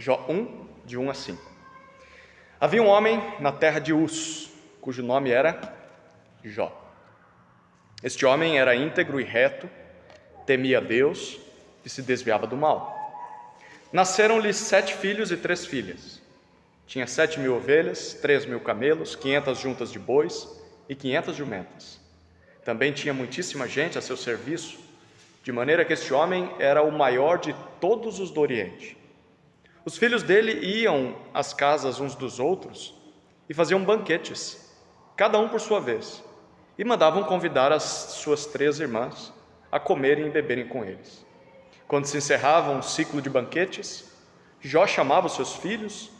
Jó 1, de 1 a 5. Havia um homem na terra de Uz, cujo nome era Jó. Este homem era íntegro e reto, temia Deus e se desviava do mal. Nasceram-lhe 7 filhos e 3 filhas. Tinha 7.000 ovelhas, 3.000 camelos, 500 juntas de bois e 500 jumentas. Também tinha muitíssima gente a seu serviço, de maneira que este homem era o maior de todos os do Oriente. Os filhos dele iam às casas uns dos outros e faziam banquetes, cada um por sua vez, e mandavam convidar as suas 3 irmãs a comerem e beberem com eles. Quando se encerrava um ciclo de banquetes, Jó chamava os seus filhos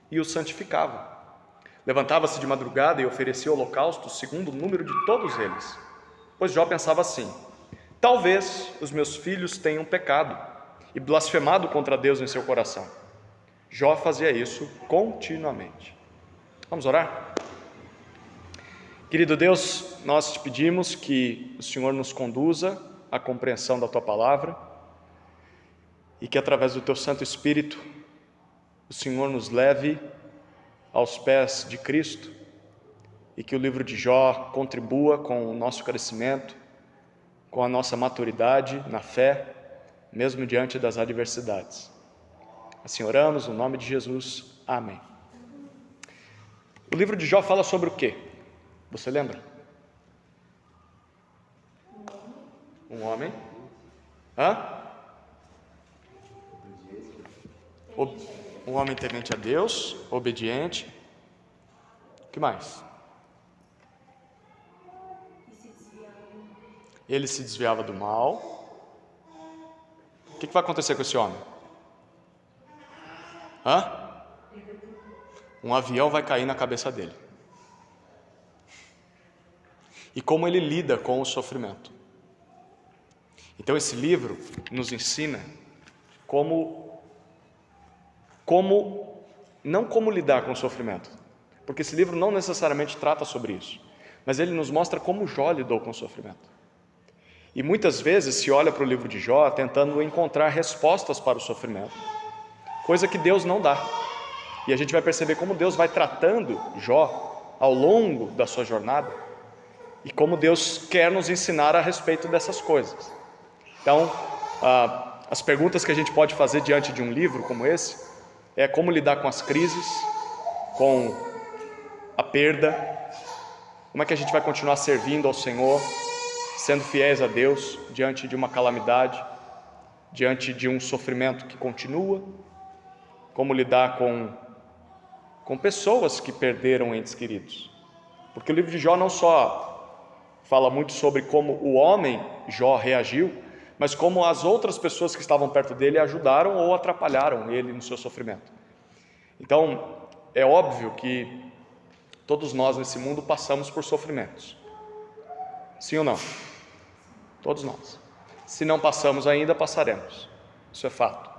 e os santificava. Levantava-se de madrugada e oferecia holocaustos segundo o número de todos eles, pois Jó pensava assim: talvez os meus filhos tenham pecado e blasfemado contra Deus em seu coração. Jó fazia isso continuamente. Vamos orar? Querido Deus, nós te pedimos que o Senhor nos conduza à compreensão da Tua Palavra e que através do Teu Santo Espírito o Senhor nos leve aos pés de Cristo e que o livro de Jó contribua com o nosso crescimento, com a nossa maturidade na fé, mesmo diante das adversidades. Assim oramos, no nome de Jesus. Amém. O livro de Jó fala sobre o quê? Você lembra? Um homem? Um homem temente a Deus, obediente. O que mais? Ele se desviava do mal. O que vai acontecer com esse homem? Um avião vai cair na cabeça dele. E como ele lida com o sofrimento. Então esse livro nos ensina não como lidar com o sofrimento, porque esse livro não necessariamente trata sobre isso, mas ele nos mostra como Jó lidou com o sofrimento. E muitas vezes se olha para o livro de Jó tentando encontrar respostas para o sofrimento, coisa que Deus não dá. E a gente vai perceber como Deus vai tratando Jó ao longo da sua jornada e como Deus quer nos ensinar a respeito dessas coisas. Então, as perguntas que a gente pode fazer diante de um livro como esse é como lidar com as crises, com a perda, como é que a gente vai continuar servindo ao Senhor, sendo fiéis a Deus diante de uma calamidade, diante de um sofrimento que continua, como lidar com pessoas que perderam entes queridos. Porque o livro de Jó não só fala muito sobre como o homem Jó reagiu, mas como as outras pessoas que estavam perto dele ajudaram ou atrapalharam ele no seu sofrimento. Então, é óbvio que todos nós nesse mundo passamos por sofrimentos. Sim ou não? Todos nós. Se não passamos ainda, passaremos. Isso é fato.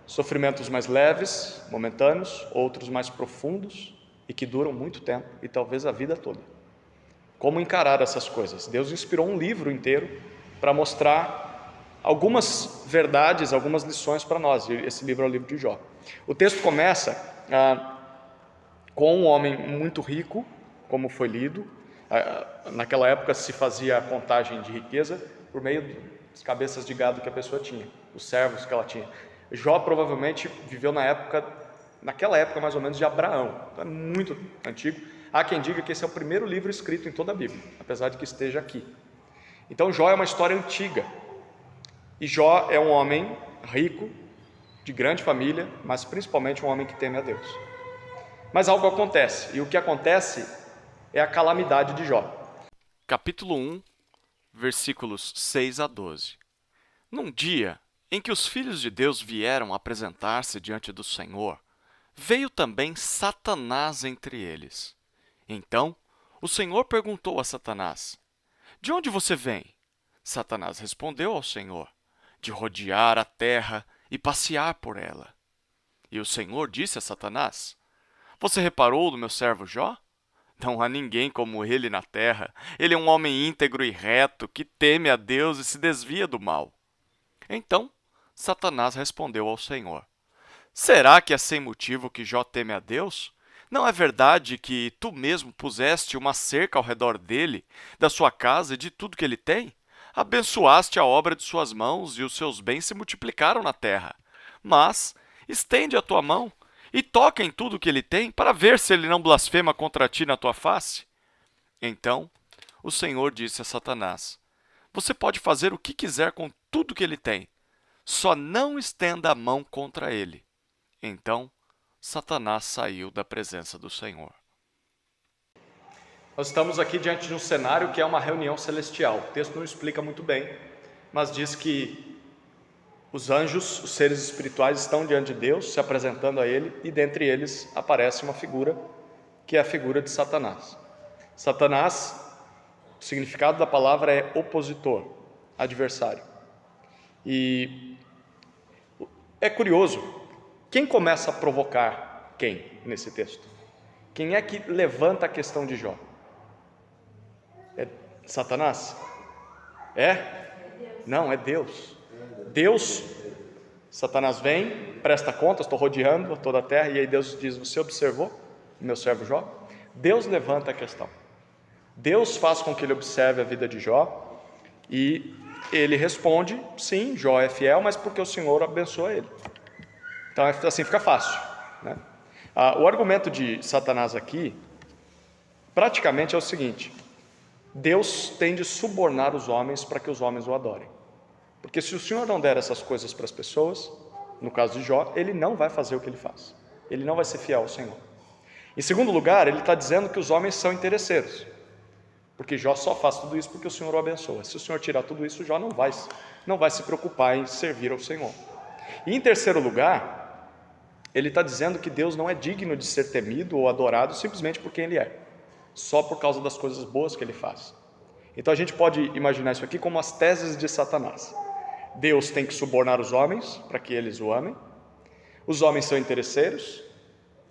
Sofrimentos mais leves, momentâneos, outros mais profundos e que duram muito tempo e talvez a vida toda. Como encarar essas coisas? Deus inspirou um livro inteiro para mostrar algumas verdades, algumas lições para nós. Esse livro é o livro de Jó. O texto começa com um homem muito rico, como foi lido. Naquela época se fazia a contagem de riqueza por meio das cabeças de gado que a pessoa tinha, os servos que ela tinha. Jó provavelmente viveu naquela época mais ou menos de Abraão, então é muito antigo. Há quem diga que esse é o primeiro livro escrito em toda a Bíblia, apesar de que esteja aqui. Então Jó é uma história antiga, e Jó é um homem rico, de grande família, mas principalmente um homem que teme a Deus. Mas algo acontece, e o que acontece é a calamidade de Jó. Capítulo 1, versículos 6 a 12. Num dia em que os filhos de Deus vieram apresentar-se diante do Senhor, veio também Satanás entre eles. Então, o Senhor perguntou a Satanás: de onde você vem? Satanás respondeu ao Senhor: de rodear a terra e passear por ela. E o Senhor disse a Satanás: você reparou no meu servo Jó? Não há ninguém como ele na terra. Ele é um homem íntegro e reto, que teme a Deus e se desvia do mal. Então, Satanás respondeu ao Senhor: Será que é sem motivo que Jó teme a Deus? Não é verdade que tu mesmo puseste uma cerca ao redor dele, da sua casa e de tudo que ele tem? Abençoaste a obra de suas mãos e os seus bens se multiplicaram na terra. Mas estende a tua mão e toca em tudo que ele tem, para ver se ele não blasfema contra ti na tua face. Então o Senhor disse a Satanás: Você pode fazer o que quiser com tudo que ele tem, só não estenda a mão contra ele. Então Satanás saiu da presença do Senhor. Nós estamos aqui diante de um cenário que é uma reunião celestial. O texto não explica muito bem, mas diz que os anjos, os seres espirituais, estão diante de Deus, se apresentando a Ele, e dentre eles aparece uma figura, que é a figura de Satanás. Satanás, o significado da palavra é opositor, adversário. E é curioso, quem começa a provocar quem nesse texto? Quem é que levanta a questão de Jó? É Satanás? É? Não, é Deus. Deus, Satanás vem, presta contas, estou rodeando toda a terra, e aí Deus diz: Você observou meu servo Jó? Deus levanta a questão. Deus faz com que ele observe a vida de Jó, e ele responde: sim, Jó é fiel, mas porque o Senhor abençoa ele. Então assim fica fácil, né? O argumento de Satanás aqui praticamente é o seguinte: Deus tem de subornar os homens para que os homens o adorem. Porque se o Senhor não der essas coisas para as pessoas, no caso de Jó, ele não vai fazer o que ele faz. Ele não vai ser fiel ao Senhor. Em segundo lugar, ele está dizendo que os homens são interesseiros, porque Jó só faz tudo isso porque o Senhor o abençoa. Se o Senhor tirar tudo isso, Jó não vai se preocupar em servir ao Senhor. E em terceiro lugar, ele está dizendo que Deus não é digno de ser temido ou adorado simplesmente por quem ele é, só por causa das coisas boas que ele faz. Então a gente pode imaginar isso aqui como as teses de Satanás. Deus tem que subornar os homens para que eles o amem. Os homens são interesseiros,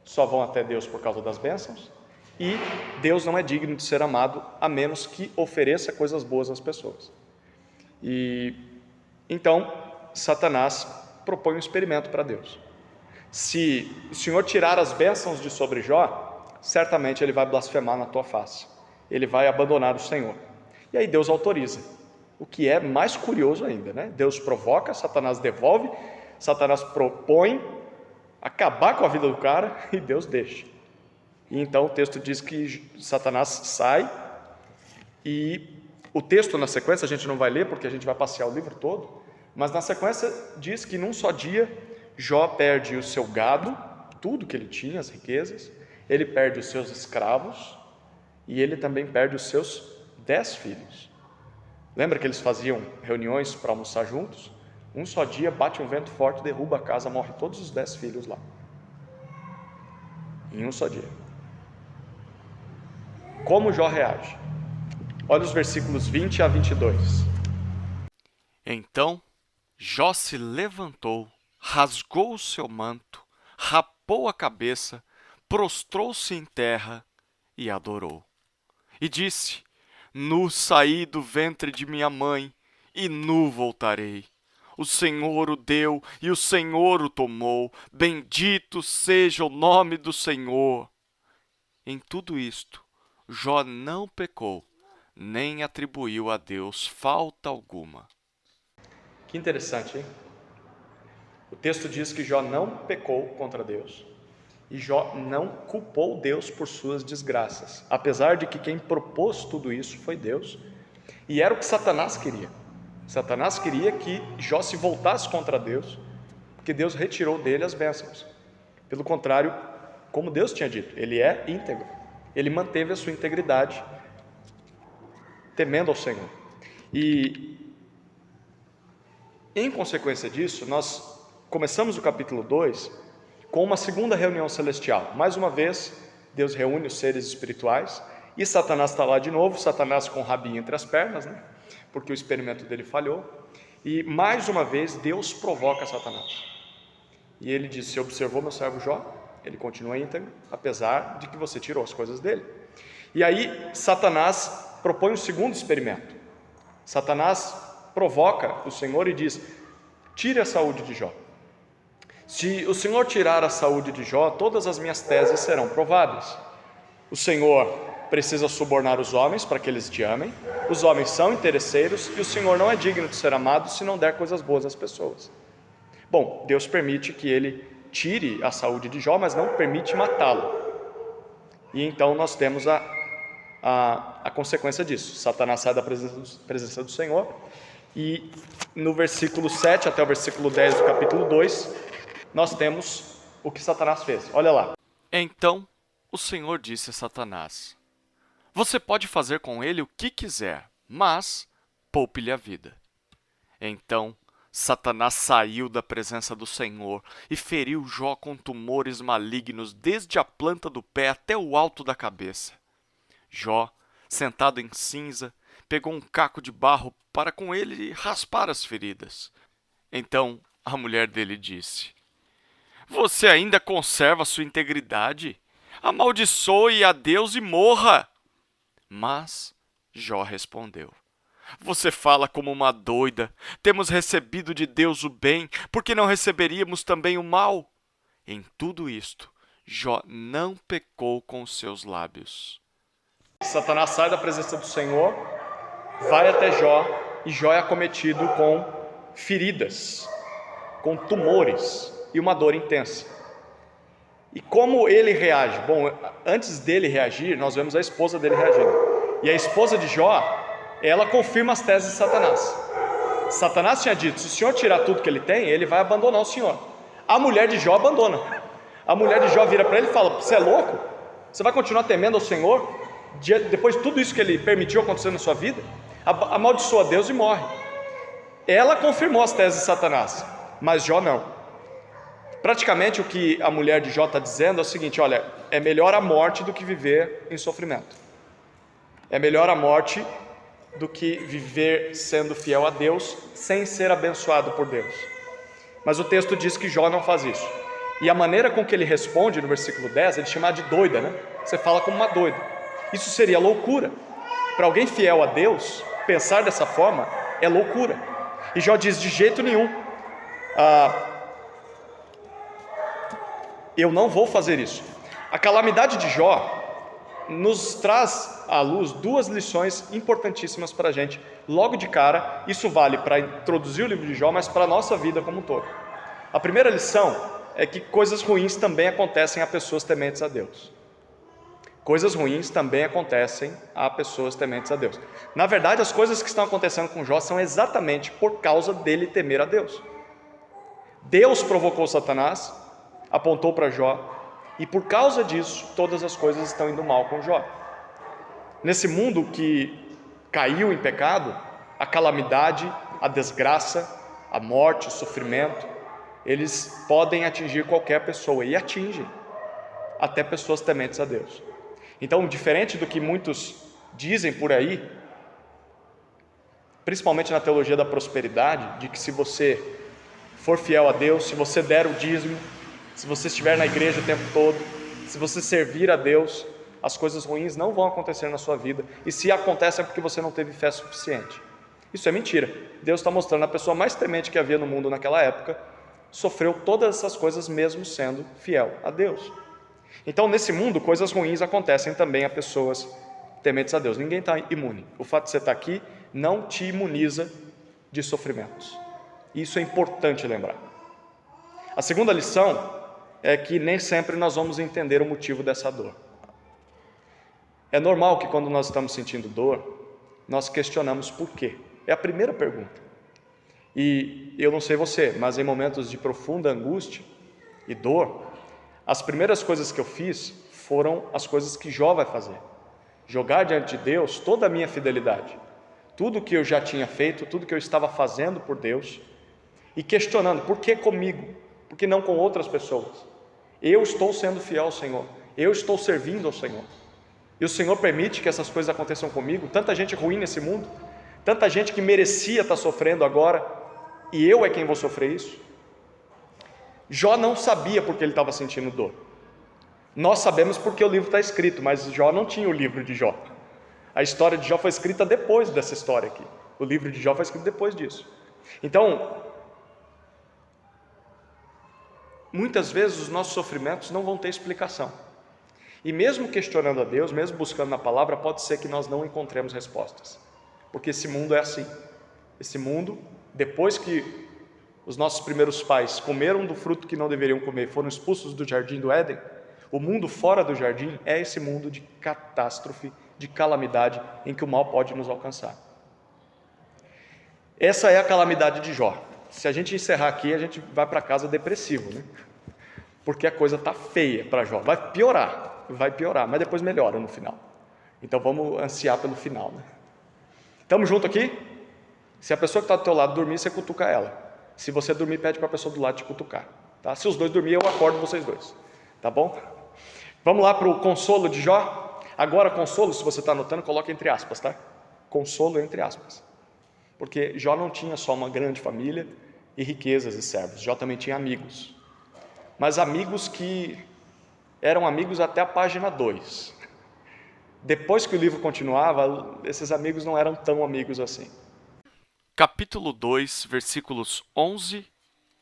só vão até Deus por causa das bênçãos. E Deus não é digno de ser amado a menos que ofereça coisas boas às pessoas. E então Satanás propõe um experimento para Deus. Se o Senhor tirar as bênçãos de sobre Jó, certamente ele vai blasfemar na tua face. Ele vai abandonar o Senhor. E aí Deus autoriza, o que é mais curioso ainda, né? Deus provoca, Satanás devolve, Satanás propõe acabar com a vida do cara e Deus deixa. E então o texto diz que Satanás sai, e o texto na sequência, a gente não vai ler porque a gente vai passear o livro todo, mas na sequência diz que num só dia Jó perde o seu gado, tudo que ele tinha, as riquezas, ele perde os seus escravos e ele também perde os seus 10 filhos. Lembra que eles faziam reuniões para almoçar juntos? Um só dia bate um vento forte, derruba a casa, morre todos os 10 filhos lá. Em um só dia. Como Jó reage? Olha os versículos 20 a 22. Então Jó se levantou, rasgou o seu manto, rapou a cabeça, prostrou-se em terra e adorou. E disse: Nu saí do ventre de minha mãe, e nu voltarei. O Senhor o deu e o Senhor o tomou. Bendito seja o nome do Senhor. Em tudo isto, Jó não pecou, nem atribuiu a Deus falta alguma. Que interessante, hein? O texto diz que Jó não pecou contra Deus. E Jó não culpou Deus por suas desgraças, apesar de que quem propôs tudo isso foi Deus, e era o que Satanás queria. Satanás queria que Jó se voltasse contra Deus, porque Deus retirou dele as bênçãos. Pelo contrário, como Deus tinha dito, ele é íntegro, ele manteve a sua integridade, temendo ao Senhor. E em consequência disso, nós começamos o capítulo 2 com uma segunda reunião celestial. Mais uma vez, Deus reúne os seres espirituais e Satanás está lá de novo, Satanás com o rabinho entre as pernas, né? Porque o experimento dele falhou. E mais uma vez, Deus provoca Satanás. E ele diz: Você observou meu servo Jó? Ele continua íntegro, apesar de que você tirou as coisas dele. E aí, Satanás propõe um segundo experimento. Satanás provoca o Senhor e diz: Tire a saúde de Jó. Se o Senhor tirar a saúde de Jó, todas as minhas teses serão provadas. O Senhor precisa subornar os homens para que eles te amem, os homens são interesseiros e o Senhor não é digno de ser amado se não der coisas boas às pessoas. Bom, Deus permite que ele tire a saúde de Jó, mas não permite matá-lo. E então nós temos a consequência disso. Satanás sai da presença do Senhor e no versículo 7 até o versículo 10 do capítulo 2, nós temos o que Satanás fez. Olha lá. Então o Senhor disse a Satanás: você pode fazer com ele o que quiser, mas poupe-lhe a vida. Então Satanás saiu da presença do Senhor e feriu Jó com tumores malignos desde a planta do pé até o alto da cabeça. Jó, sentado em cinza, pegou um caco de barro para com ele raspar as feridas. Então a mulher dele disse: você ainda conserva sua integridade? Amaldiçoe a Deus e morra. Mas Jó respondeu: você fala como uma doida. Temos recebido de Deus o bem, por que não receberíamos também o mal? Em tudo isto, Jó não pecou com os seus lábios. Satanás sai da presença do Senhor, vai até Jó, e Jó é acometido com feridas, com tumores e uma dor intensa. E como ele reage? Bom, antes dele reagir, nós vemos a esposa dele reagindo. E a esposa de Jó, ela confirma as teses de Satanás. Satanás tinha dito: se o Senhor tirar tudo que ele tem, ele vai abandonar o Senhor. A mulher de Jó abandona. A mulher de Jó vira para ele e fala: você é louco? Você vai continuar temendo ao Senhor? Depois de tudo isso que ele permitiu acontecer na sua vida? Amaldiçoa Deus e morre. Ela confirmou as teses de Satanás, mas Jó não. Praticamente o que a mulher de Jó está dizendo é o seguinte: olha, é melhor a morte do que viver em sofrimento. É melhor a morte do que viver sendo fiel a Deus sem ser abençoado por Deus. Mas o texto diz que Jó não faz isso. E a maneira com que ele responde no versículo 10, ele chama de doida, né? Você fala como uma doida. Isso seria loucura. Para alguém fiel a Deus, pensar dessa forma é loucura. E Jó diz: de jeito nenhum. Eu não vou fazer isso. A calamidade de Jó nos traz à luz duas lições importantíssimas para a gente. Logo de cara, isso vale para introduzir o livro de Jó, mas para a nossa vida como um todo. A primeira lição é que coisas ruins também acontecem a pessoas tementes a Deus. Coisas ruins também acontecem a pessoas tementes a Deus. Na verdade, as coisas que estão acontecendo com Jó são exatamente por causa dele temer a Deus. Deus provocou Satanás, apontou para Jó, e por causa disso, todas as coisas estão indo mal com Jó. Nesse mundo que caiu em pecado, a calamidade, a desgraça, a morte, o sofrimento, eles podem atingir qualquer pessoa, e atingem até pessoas tementes a Deus. Então, diferente do que muitos dizem por aí, principalmente na teologia da prosperidade, de que se você for fiel a Deus, se você der o dízimo, se você estiver na igreja o tempo todo, se você servir a Deus, as coisas ruins não vão acontecer na sua vida, e se acontecem é porque você não teve fé suficiente. Isso é mentira. Deus está mostrando: a pessoa mais temente que havia no mundo naquela época sofreu todas essas coisas mesmo sendo fiel a Deus. Então, nesse mundo, coisas ruins acontecem também a pessoas tementes a Deus. Ninguém está imune. O fato de você estar aqui não te imuniza de sofrimentos. Isso é importante lembrar. A segunda lição é que nem sempre nós vamos entender o motivo dessa dor. É normal que quando nós estamos sentindo dor, nós questionamos por quê. É a primeira pergunta. E eu não sei você, mas em momentos de profunda angústia e dor, as primeiras coisas que eu fiz foram as coisas que Jó vai fazer. Jogar diante de Deus toda a minha fidelidade, tudo que eu já tinha feito, tudo que eu estava fazendo por Deus, e questionando: por que comigo? Por que não com outras pessoas? Eu estou sendo fiel ao Senhor, eu estou servindo ao Senhor, e o Senhor permite que essas coisas aconteçam comigo. Tanta gente ruim nesse mundo, tanta gente que merecia estar sofrendo agora, e eu é quem vou sofrer isso? Jó não sabia porque ele estava sentindo dor. Nós sabemos porque o livro está escrito, mas Jó não tinha o livro de Jó. A história de Jó foi escrita depois dessa história aqui. O livro de Jó foi escrito depois disso. Então, muitas vezes os nossos sofrimentos não vão ter explicação. E mesmo questionando a Deus, mesmo buscando na palavra, pode ser que nós não encontremos respostas. Porque esse mundo é assim. Esse mundo, depois que os nossos primeiros pais comeram do fruto que não deveriam comer, foram expulsos do jardim do Éden, o mundo fora do jardim é esse mundo de catástrofe, de calamidade, em que o mal pode nos alcançar. Essa é a calamidade de Jó. Se a gente encerrar aqui, a gente vai para casa depressivo, né? Porque a coisa está feia para Jó. Vai piorar, mas depois melhora no final. Então vamos ansiar pelo final, né? Estamos juntos aqui? Se a pessoa que está do teu lado dormir, você cutuca ela. Se você dormir, pede para a pessoa do lado te cutucar. Tá? Se os dois dormirem, eu acordo vocês dois. Tá bom? Vamos lá para o consolo de Jó? Agora, consolo, se você está anotando, coloque entre aspas, tá? Consolo entre aspas. Porque Jó não tinha só uma grande família e riquezas e servos. Jó também tinha amigos. Mas amigos que eram amigos até a página 2. Depois que o livro continuava, esses amigos não eram tão amigos assim. Capítulo 2, versículos 11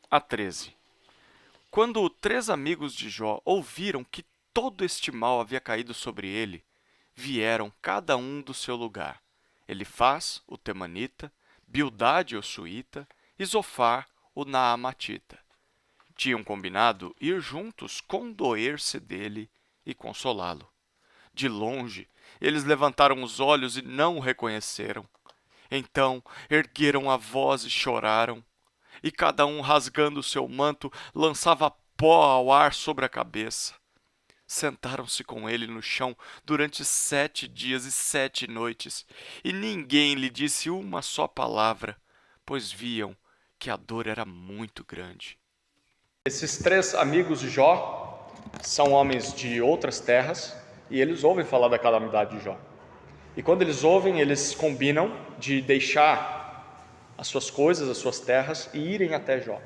a 13. Quando 3 amigos de Jó ouviram que todo este mal havia caído sobre ele, vieram cada um do seu lugar. Elifaz, o temanita, Bildade, o suíta, e Zofar, o naamatita. Tinham combinado ir juntos condoer-se dele e consolá-lo. De longe, eles levantaram os olhos e não o reconheceram. Então ergueram a voz e choraram, e cada um, rasgando o seu manto, lançava pó ao ar sobre a cabeça. Sentaram-se com ele no chão durante 7 dias e 7 noites, e ninguém lhe disse uma só palavra, pois viam que a dor era muito grande. Esses 3 amigos de Jó são homens de outras terras, e eles ouvem falar da calamidade de Jó. E quando eles ouvem, eles combinam de deixar as suas coisas, as suas terras, e irem até Jó.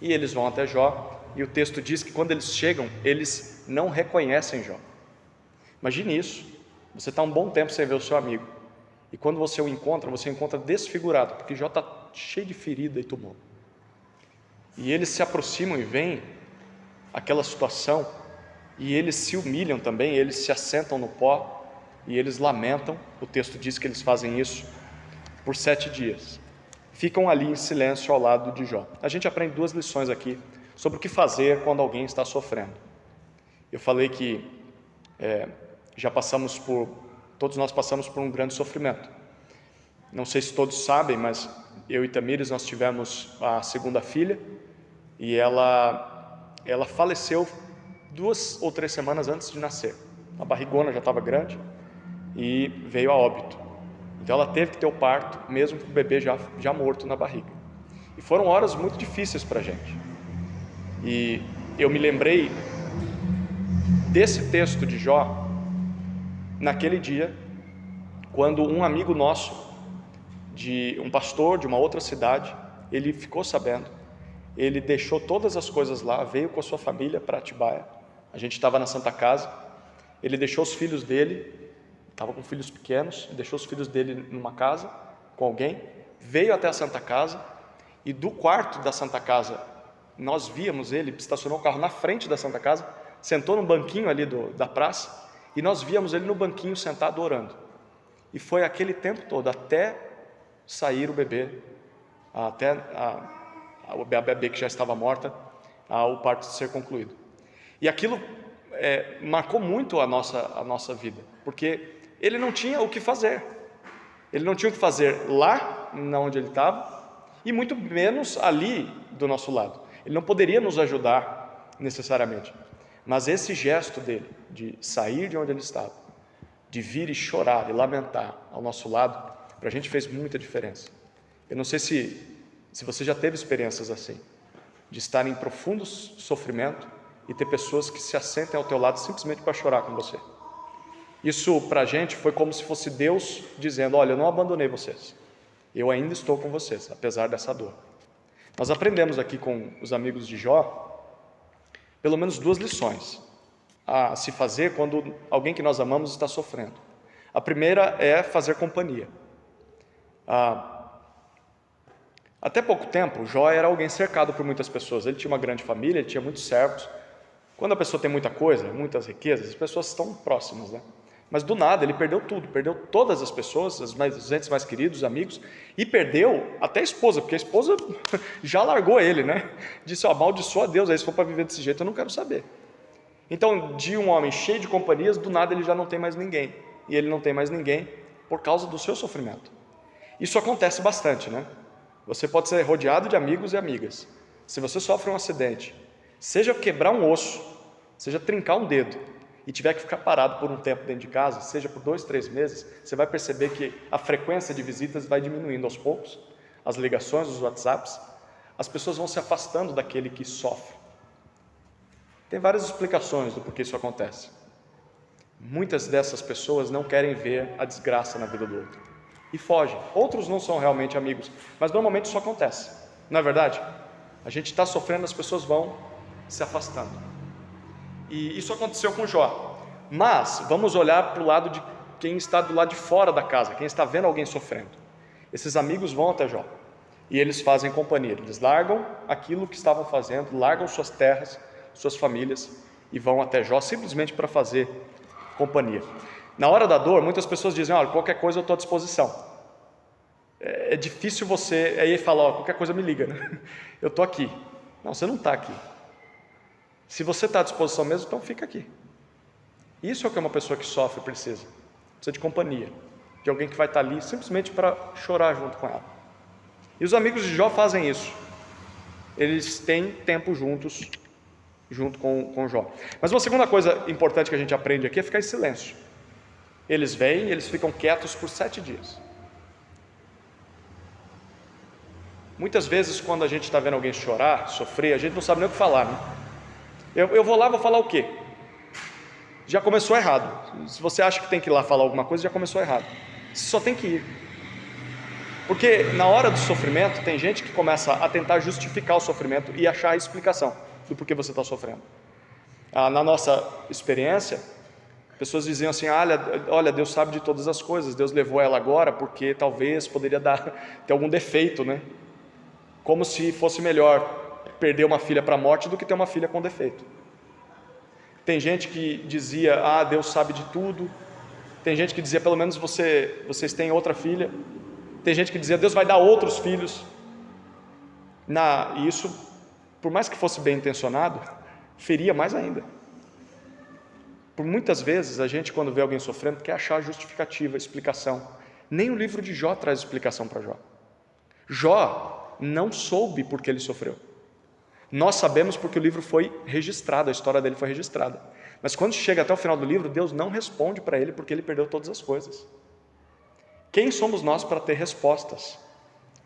E eles vão até Jó, e o texto diz que quando eles chegam, eles não reconhecem Jó. Imagine isso, você está um bom tempo sem ver o seu amigo, e quando você o encontra desfigurado, porque Jó está cheio de ferida e tumor. E eles se aproximam e veem aquela situação, e eles se humilham também, eles se assentam no pó, e eles lamentam. O texto diz que eles fazem isso por 7 dias. Ficam ali em silêncio ao lado de Jó. A gente aprende 2 lições aqui sobre o que fazer quando alguém está sofrendo. Eu falei que todos nós passamos por um grande sofrimento. Não sei se todos sabem, mas eu e Tamires, nós tivemos a segunda filha, e ela faleceu 2 ou 3 semanas antes de nascer. A barrigona já estava grande e veio a óbito. Então ela teve que ter o parto, mesmo com o bebê já morto na barriga. E foram horas muito difíceis para a gente. E eu me lembrei desse texto de Jó naquele dia, quando um amigo nosso, um pastor de uma outra cidade, ele ficou sabendo, ele deixou todas as coisas lá, veio com a sua família para Atibaia. A gente estava na Santa Casa, ele deixou os filhos dele, estava com filhos pequenos, deixou os filhos dele numa casa com alguém, veio até a Santa Casa, e do quarto da Santa Casa nós víamos ele, estacionou o carro na frente da Santa Casa, sentou no banquinho ali da praça, e nós víamos ele no banquinho sentado orando. E foi aquele tempo todo, até sair o bebê, até a bebê que já estava morta, o parto ser concluído. E aquilo marcou muito a nossa vida, porque ele não tinha o que fazer. Ele não tinha o que fazer lá, onde ele estava, e muito menos ali do nosso lado. Ele não poderia nos ajudar necessariamente. Mas esse gesto dele, de sair de onde ele estava, de vir e chorar e lamentar ao nosso lado, para a gente fez muita diferença. Eu não sei se você já teve experiências assim, de estar em profundo sofrimento e ter pessoas que se assentem ao teu lado simplesmente para chorar com você. Isso para a gente foi como se fosse Deus dizendo: olha, eu não abandonei vocês, eu ainda estou com vocês, apesar dessa dor. Nós aprendemos aqui com os amigos de Jó, pelo menos 2 lições a se fazer quando alguém que nós amamos está sofrendo. A primeira é fazer companhia. Até pouco tempo, Jó era alguém cercado por muitas pessoas. Ele tinha uma grande família, ele tinha muitos servos. Quando a pessoa tem muita coisa, muitas riquezas, as pessoas estão próximas, né? Mas do nada ele perdeu tudo, perdeu todas as pessoas, os entes mais queridos, os amigos, e perdeu até a esposa, porque a esposa já largou ele, né? Disse: ó, amaldiçoa a Deus, aí se for para viver desse jeito eu não quero saber. Então, de um homem cheio de companhias, do nada ele já não tem mais ninguém. E ele não tem mais ninguém por causa do seu sofrimento. Isso acontece bastante, né? Você pode ser rodeado de amigos e amigas. Se você sofre um acidente, seja quebrar um osso, seja trincar um dedo, e tiver que ficar parado por um tempo dentro de casa, seja por 2, 3 meses, você vai perceber que a frequência de visitas vai diminuindo aos poucos, as ligações, os WhatsApps, as pessoas vão se afastando daquele que sofre. Tem várias explicações do porquê isso acontece. Muitas dessas pessoas não querem ver a desgraça na vida do outro e fogem. Outros não são realmente amigos, mas normalmente isso acontece. Não é verdade? A gente está sofrendo, as pessoas vão se afastando. E isso aconteceu com Jó. Mas vamos olhar para o lado de quem está do lado de fora da casa, quem está vendo alguém sofrendo. Esses amigos vão até Jó e eles fazem companhia. Eles largam aquilo que estavam fazendo, largam suas terras, suas famílias e vão até Jó simplesmente para fazer companhia. Na hora da dor, muitas pessoas dizem: olha, qualquer coisa eu estou à disposição. É difícil você aí falar: ó, qualquer coisa me liga, né? Eu estou aqui. Não, você não está aqui. Se você está à disposição mesmo, então fica aqui. Isso é o que uma pessoa que sofre precisa. Precisa de companhia, de alguém que vai estar ali simplesmente para chorar junto com ela. E os amigos de Jó fazem isso. Eles têm tempo juntos, junto com Jó. Mas uma segunda coisa importante que a gente aprende aqui é ficar em silêncio. Eles vêm e eles ficam quietos por 7 dias. Muitas vezes, quando a gente está vendo alguém chorar, sofrer, a gente não sabe nem o que falar, né? Eu vou lá, vou falar o quê? Já começou errado. Se você acha que tem que ir lá falar alguma coisa, já começou errado. Você só tem que ir. Porque na hora do sofrimento, tem gente que começa a tentar justificar o sofrimento e achar a explicação do porquê você está sofrendo. Na nossa experiência, pessoas diziam assim: olha, Deus sabe de todas as coisas, Deus levou ela agora porque talvez poderia ter algum defeito, né? Como se fosse melhor perder uma filha para a morte do que ter uma filha com defeito. Tem gente que dizia: Deus sabe de tudo. Tem gente que dizia: pelo menos vocês têm outra filha. Tem gente que dizia: Deus vai dar outros filhos. E isso, por mais que fosse bem intencionado, feria mais ainda. Por muitas vezes a gente, quando vê alguém sofrendo, quer achar justificativa, explicação. Nem o livro de Jó traz explicação para Jó. Jó não soube porque ele sofreu. Nós sabemos porque o livro foi registrado, a história dele foi registrada. Mas quando chega até o final do livro, Deus não responde para ele porque ele perdeu todas as coisas. Quem somos nós para ter respostas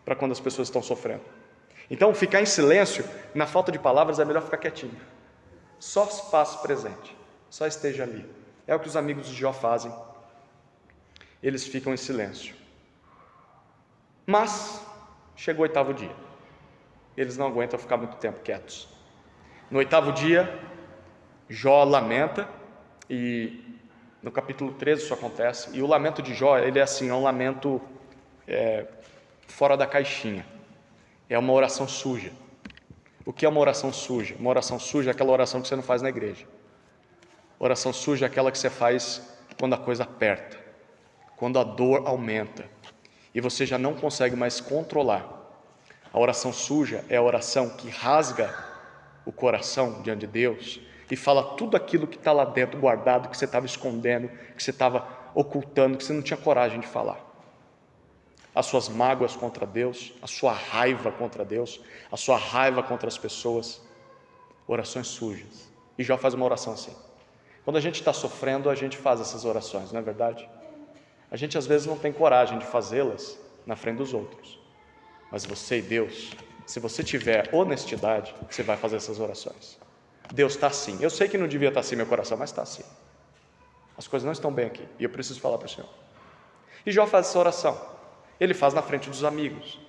para quando as pessoas estão sofrendo? Então, ficar em silêncio, na falta de palavras, é melhor ficar quietinho. Só se faça presente, só esteja ali. É o que os amigos de Jó fazem. Eles ficam em silêncio. Mas chegou o 8º dia. Eles não aguentam ficar muito tempo quietos. No 8º dia, Jó lamenta, e no capítulo 13 isso acontece. E o lamento de Jó, ele é assim, é um lamento fora da caixinha. É uma oração suja. O que é uma oração suja? Uma oração suja é aquela oração que você não faz na igreja. Oração suja é aquela que você faz quando a coisa aperta, quando a dor aumenta e você já não consegue mais controlar. A oração suja é a oração que rasga o coração diante de Deus e fala tudo aquilo que está lá dentro guardado, que você estava escondendo, que você estava ocultando, que você não tinha coragem de falar. As suas mágoas contra Deus, a sua raiva contra Deus, a sua raiva contra as pessoas. Orações sujas. E Jó faz uma oração assim. Quando a gente está sofrendo, a gente faz essas orações, não é verdade? A gente às vezes não tem coragem de fazê-las na frente dos outros. Mas você e Deus, se você tiver honestidade, você vai fazer essas orações. Deus está assim. Eu sei que não devia estar assim meu coração, mas está assim. As coisas não estão bem aqui e eu preciso falar para o Senhor. E Jó faz essa oração. Ele faz na frente dos amigos.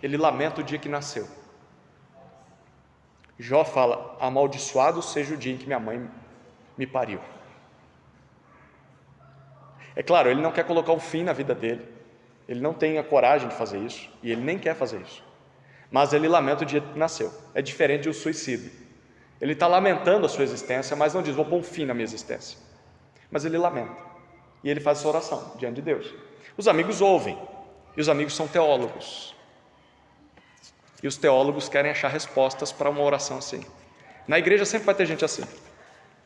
Ele lamenta o dia que nasceu. Jó fala: amaldiçoado seja o dia em que minha mãe me pariu. É claro, ele não quer colocar um fim na vida dele. Ele não tem a coragem de fazer isso, e ele nem quer fazer isso. Mas ele lamenta o dia que nasceu. É diferente de um suicídio. Ele está lamentando a sua existência, mas não diz, vou pôr um fim na minha existência. Mas ele lamenta. E ele faz essa oração diante de Deus. Os amigos ouvem. E os amigos são teólogos. E os teólogos querem achar respostas para uma oração assim. Na igreja sempre vai ter gente assim.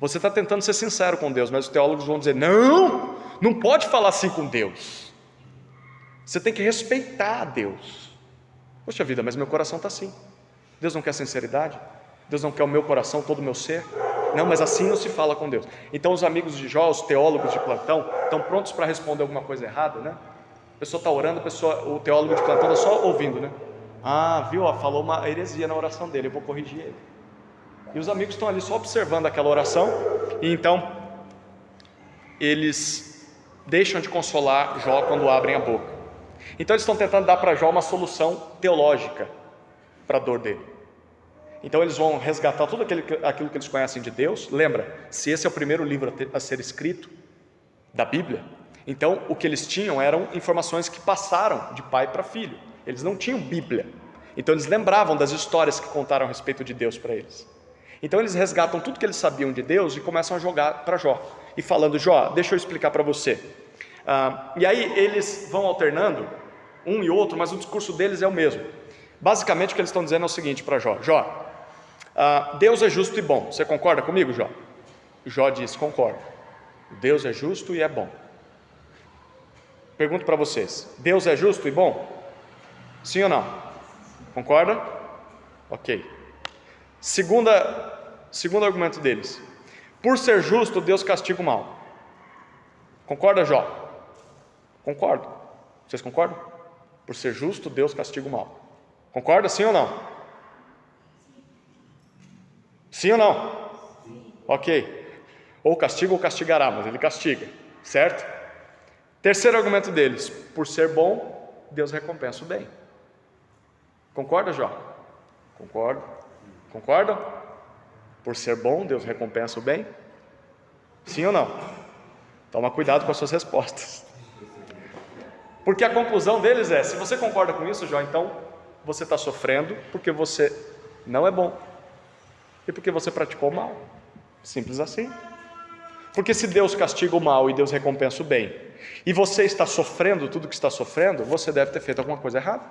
Você está tentando ser sincero com Deus, mas os teólogos vão dizer, não pode falar assim com Deus. Você tem que respeitar a Deus. Poxa vida, mas meu coração está assim. Deus não quer sinceridade? Deus não quer o meu coração, todo o meu ser? Não, mas assim não se fala com Deus. Então os amigos de Jó, os teólogos de plantão, estão prontos para responder alguma coisa errada, né? A pessoa está orando, o teólogo de plantão está só ouvindo, né? Viu? Falou uma heresia na oração dele, eu vou corrigir ele. E os amigos estão ali só observando aquela oração, e então eles deixam de consolar Jó quando abrem a boca. Então eles estão tentando dar para Jó uma solução teológica para a dor dele. Então eles vão resgatar tudo aquilo que eles conhecem de Deus. Lembra, se esse é o primeiro livro a ser escrito da Bíblia, então o que eles tinham eram informações que passaram de pai para filho. Eles não tinham Bíblia. Então eles lembravam das histórias que contaram a respeito de Deus para eles. Então eles resgatam tudo que eles sabiam de Deus e começam a jogar para Jó. E falando, Jó, deixa eu explicar para você. E aí eles vão alternando um e outro, mas o discurso deles é o mesmo. Basicamente o que eles estão dizendo é o seguinte para Jó. Jó, Deus é justo e bom. Você concorda comigo, Jó? Jó diz, concordo. Deus é justo e é bom. Pergunto para vocês, Deus é justo e bom? Sim ou não? Concorda? Ok. Segundo argumento deles, por ser justo, Deus castiga o mal. Concorda, Jó? Concordo. Vocês concordam? Por ser justo, Deus castiga o mal. Concorda, sim ou não? Sim ou não? Ok. Ou castiga ou castigará, mas ele castiga, certo? Terceiro argumento deles, por ser bom, Deus recompensa o bem. Concorda, Jó? Concordo. Concordam? Por ser bom, Deus recompensa o bem? Sim ou não? Toma cuidado com as suas respostas. Porque a conclusão deles é, se você concorda com isso, Jó, então você está sofrendo porque você não é bom e porque você praticou o mal. Simples assim. Porque se Deus castiga o mal e Deus recompensa o bem, e você está sofrendo tudo que está sofrendo, você deve ter feito alguma coisa errada.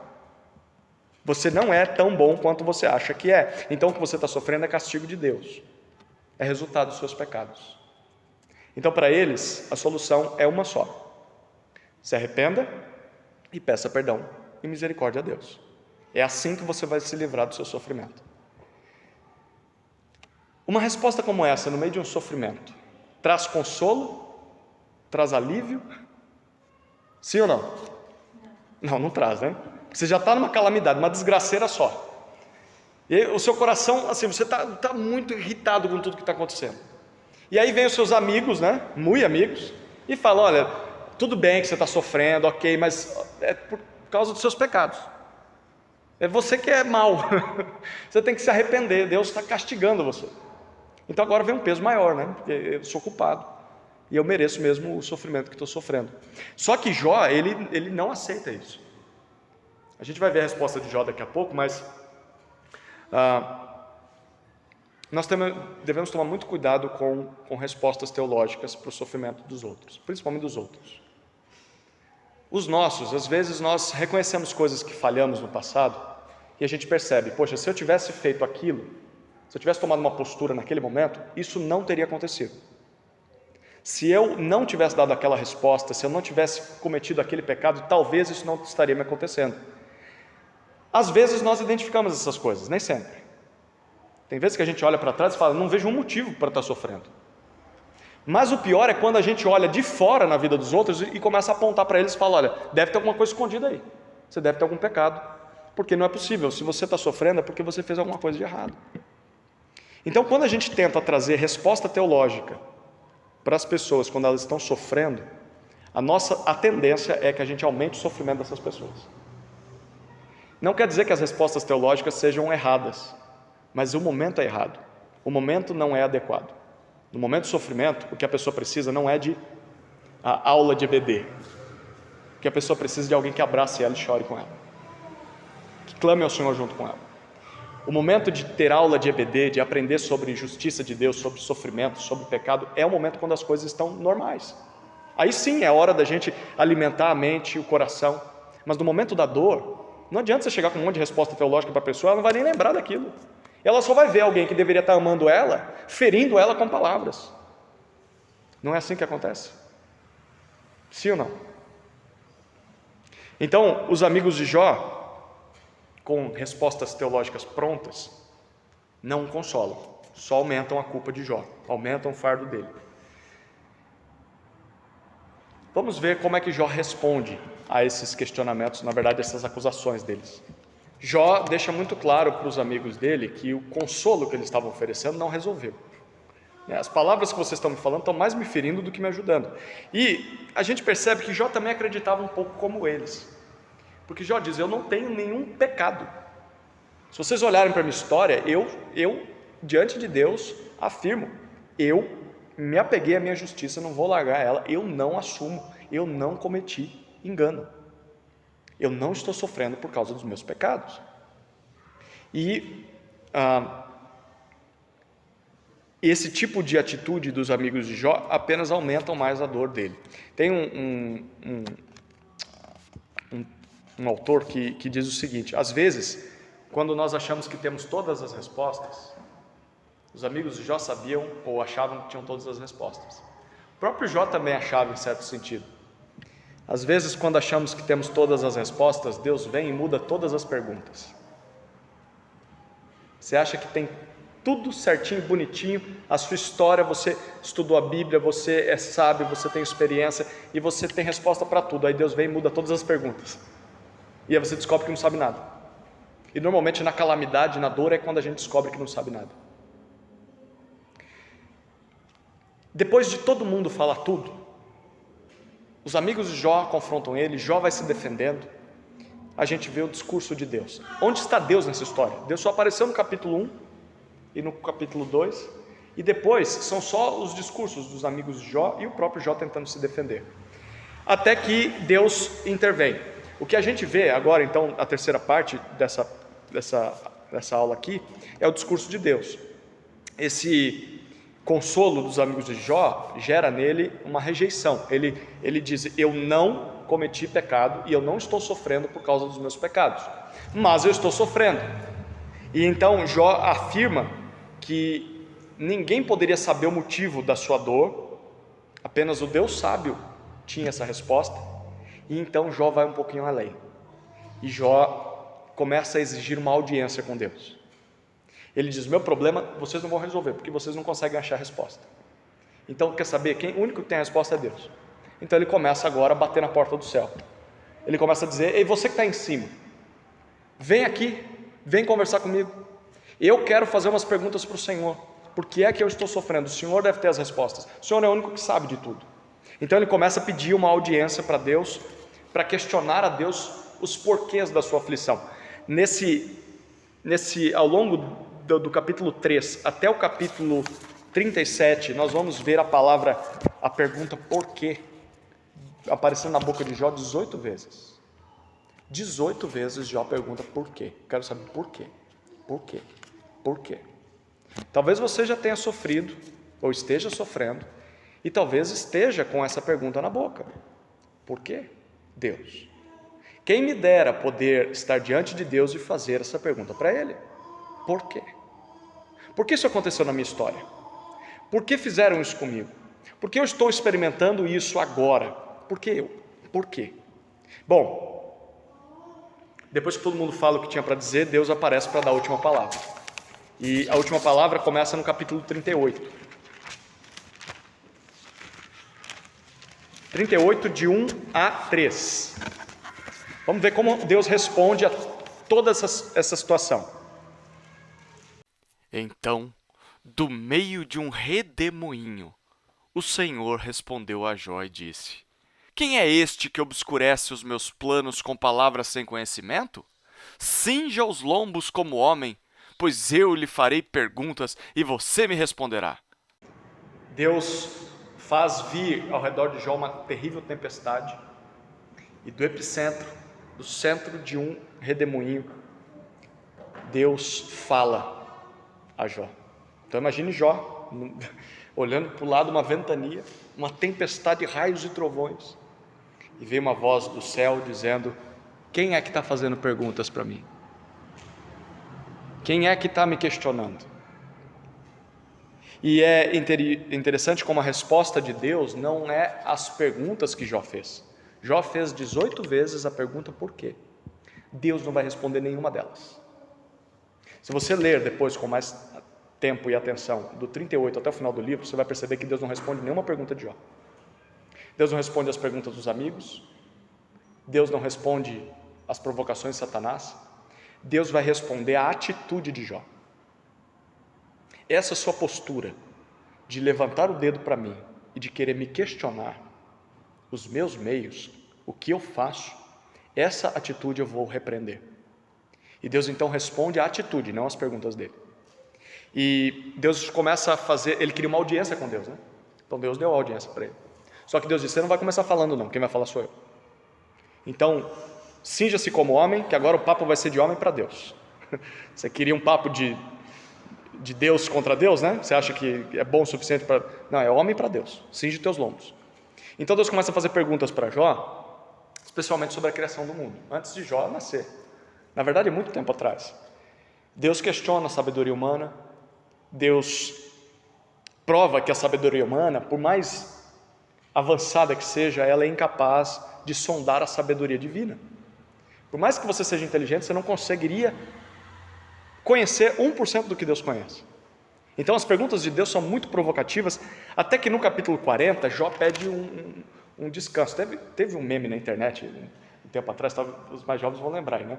Você não é tão bom quanto você acha que é. Então o que você está sofrendo é castigo de Deus. É resultado dos seus pecados. Então para eles, a solução é uma só. Se arrependa e peça perdão e misericórdia a Deus. É assim que você vai se livrar do seu sofrimento. Uma resposta como essa, no meio de um sofrimento, traz consolo? Traz alívio? Sim ou não? Não traz, né? Você já está numa calamidade, uma desgraceira só. E aí, o seu coração, assim, você está muito irritado com tudo que está acontecendo. E aí vem os seus amigos, né? Muito amigos, e falam, olha, tudo bem que você está sofrendo, ok, mas é por causa dos seus pecados. É você que é mau. Você tem que se arrepender, Deus está castigando você. Então agora vem um peso maior, né? Porque eu sou culpado. E eu mereço mesmo o sofrimento que estou sofrendo. Só que Jó, ele não aceita isso. A gente vai ver a resposta de Jó daqui a pouco, mas nós devemos tomar muito cuidado com respostas teológicas para o sofrimento dos outros, principalmente dos outros. Os nossos, às vezes nós reconhecemos coisas que falhamos no passado e a gente percebe, poxa, se eu tivesse feito aquilo, se eu tivesse tomado uma postura naquele momento, isso não teria acontecido. Se eu não tivesse dado aquela resposta, se eu não tivesse cometido aquele pecado, talvez isso não estaria me acontecendo. Às vezes nós identificamos essas coisas, nem sempre. Tem vezes que a gente olha para trás e fala, não vejo um motivo para estar sofrendo. Mas o pior é quando a gente olha de fora na vida dos outros e começa a apontar para eles e fala, olha, deve ter alguma coisa escondida aí. Você deve ter algum pecado. Porque não é possível. Se você está sofrendo é porque você fez alguma coisa de errado. Então, quando a gente tenta trazer resposta teológica para as pessoas quando elas estão sofrendo, a tendência é que a gente aumente o sofrimento dessas pessoas. Não quer dizer que as respostas teológicas sejam erradas, mas o momento é errado. O momento não é adequado. No momento do sofrimento, o que a pessoa precisa não é de a aula de EBD. que a pessoa precisa de alguém que abrace ela e chore com ela, que clame ao Senhor junto com ela. O momento de ter aula de EBD, de aprender sobre justiça de Deus, sobre sofrimento, sobre pecado, é o momento quando as coisas estão normais. Aí sim é a hora da gente alimentar a mente e o coração. Mas no momento da dor, não adianta você chegar com um monte de resposta teológica para a pessoa, ela não vai nem lembrar daquilo. Ela só vai ver alguém que deveria estar amando ela, ferindo ela com palavras. Não é assim que acontece? Sim ou não? Então, os amigos de Jó, com respostas teológicas prontas, não o consolam, só aumentam a culpa de Jó, aumentam o fardo dele. Vamos ver como é que Jó responde a esses questionamentos, na verdade, essas acusações deles. Jó deixa muito claro para os amigos dele que o consolo que eles estavam oferecendo não resolveu. As palavras que vocês estão me falando estão mais me ferindo do que me ajudando. E a gente percebe que Jó também acreditava um pouco como eles. Porque Jó diz, eu não tenho nenhum pecado. Se vocês olharem para a minha história, eu diante de Deus, afirmo, eu me apeguei à minha justiça, não vou largar ela, eu não assumo, eu não cometi engano. Eu não estou sofrendo por causa dos meus pecados. E esse tipo de atitude dos amigos de Jó apenas aumentam mais a dor dele. Tem um autor que diz o seguinte, às vezes, quando nós achamos que temos todas as respostas, os amigos de Jó sabiam ou achavam que tinham todas as respostas. O próprio Jó também achava em certo sentido. Às vezes, quando achamos que temos todas as respostas, Deus vem e muda todas as perguntas. Você acha que tem tudo certinho, bonitinho, a sua história, você estudou a Bíblia, você é sábio, você tem experiência e você tem resposta para tudo. Aí Deus vem e muda todas as perguntas. E aí você descobre que não sabe nada. E normalmente na calamidade, na dor, é quando a gente descobre que não sabe nada. Depois de todo mundo falar tudo, os amigos de Jó confrontam ele, Jó vai se defendendo, a gente vê o discurso de Deus. Onde está Deus nessa história? Deus só apareceu no capítulo 1 e no capítulo 2, e depois são só os discursos dos amigos de Jó e o próprio Jó tentando se defender. Até que Deus intervém. O que a gente vê agora, então, a terceira parte dessa aula aqui, é o discurso de Deus. Esse consolo dos amigos de Jó gera nele uma rejeição. Ele diz, eu não cometi pecado e eu não estou sofrendo por causa dos meus pecados, mas eu estou sofrendo. E então Jó afirma que ninguém poderia saber o motivo da sua dor, apenas o Deus sábio tinha essa resposta. E então Jó vai um pouquinho além, e Jó começa a exigir uma audiência com Deus. Ele diz, meu problema vocês não vão resolver, porque vocês não conseguem achar a resposta. Então, quer saber, o único que tem a resposta é Deus. Então ele começa agora a bater na porta do céu. Ele começa a dizer, ei, você que está em cima, vem aqui, vem conversar comigo. Eu quero fazer umas perguntas para o Senhor. Por que é que eu estou sofrendo? O Senhor deve ter as respostas. O Senhor é o único que sabe de tudo. Então ele começa a pedir uma audiência para Deus, para questionar a Deus os porquês da sua aflição. Ao longo do capítulo 3 até o capítulo 37, nós vamos ver a pergunta por quê, aparecendo na boca de Jó 18 vezes. 18 vezes Jó pergunta por quê. Quero saber por quê. Por quê? Por quê? Talvez você já tenha sofrido, ou esteja sofrendo, e talvez esteja com essa pergunta na boca. Por quê? Deus. Quem me dera poder estar diante de Deus e fazer essa pergunta para Ele. Por quê? Por que isso aconteceu na minha história? Por que fizeram isso comigo? Por que eu estou experimentando isso agora? Por que eu? Por quê? Bom, depois que todo mundo fala o que tinha para dizer, Deus aparece para dar a última palavra. E a última palavra começa no capítulo 38. 38, de 1 a 3. Vamos ver como Deus responde a toda essa situação. Então, do meio de um redemoinho, o Senhor respondeu a Jó e disse, quem é este que obscurece os meus planos com palavras sem conhecimento? Cinja os lombos como homem, pois eu lhe farei perguntas e você me responderá. Deus faz vir ao redor de Jó uma terrível tempestade, E do epicentro, do centro de um redemoinho, Deus fala a Jó. Então imagine Jó, olhando para o lado uma ventania, uma tempestade de raios e trovões, e veio uma voz do céu dizendo: quem é que está fazendo perguntas para mim? Quem é que está me questionando? E é interessante como a resposta de Deus não é as perguntas que Jó fez. Jó fez 18 vezes a pergunta por quê. Deus não vai responder nenhuma delas. Se você ler depois com mais tempo e atenção, do 38 até o final do livro, você vai perceber que Deus não responde nenhuma pergunta de Jó. Deus não responde as perguntas dos amigos, Deus não responde as provocações de Satanás, Deus vai responder a atitude de Jó. Essa sua postura de levantar o dedo para mim e de querer me questionar os meus meios, o que eu faço, essa atitude eu vou repreender. E Deus então responde a atitude, não as perguntas dele. E Deus começa a fazer, ele queria uma audiência com Deus, né? Então Deus deu a audiência para ele. Só que Deus disse: você não vai começar falando não, quem vai falar sou eu. Então, cinja-se como homem, que agora o papo vai ser de homem para Deus. Você queria um papo de Deus contra Deus, né? Você acha que é bom o suficiente para... Não, é homem para Deus, cinge teus lombos. Então Deus começa a fazer perguntas para Jó, especialmente sobre a criação do mundo, antes de Jó nascer. Na verdade, muito tempo atrás. Deus questiona a sabedoria humana, Deus prova que a sabedoria humana, por mais avançada que seja, ela é incapaz de sondar a sabedoria divina. Por mais que você seja inteligente, você não conseguiria conhecer 1% do que Deus conhece. Então as perguntas de Deus são muito provocativas, até que no capítulo 40, Jó pede um descanso. Teve um meme na internet, um tempo atrás, os mais jovens vão lembrar, né?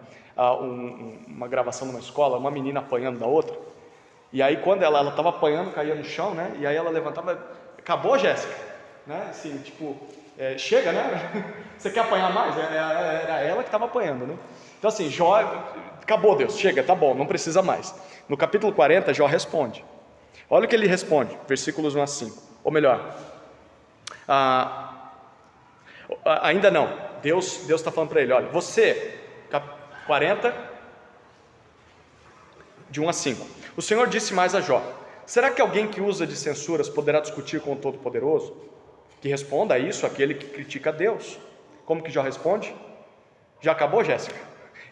Uma gravação numa escola, uma menina apanhando da outra, e aí quando ela estava apanhando, caía no chão, né? E aí ela levantava: acabou, Jéssica? Né? Assim, tipo, chega, né? Você quer apanhar mais? Era ela que estava apanhando, né? Então assim, Jó, acabou, Deus, chega, tá bom, não precisa mais. No capítulo 40, Jó responde. Olha o que ele responde, versículos 1 a 5. Ou melhor, ainda não, Deus está falando para ele: olha, você, 40, de 1 a 5. O Senhor disse mais a Jó: será que alguém que usa de censuras poderá discutir com o Todo-Poderoso? Que responda a isso aquele que critica a Deus. Como que Jó responde? Já acabou, Jéssica?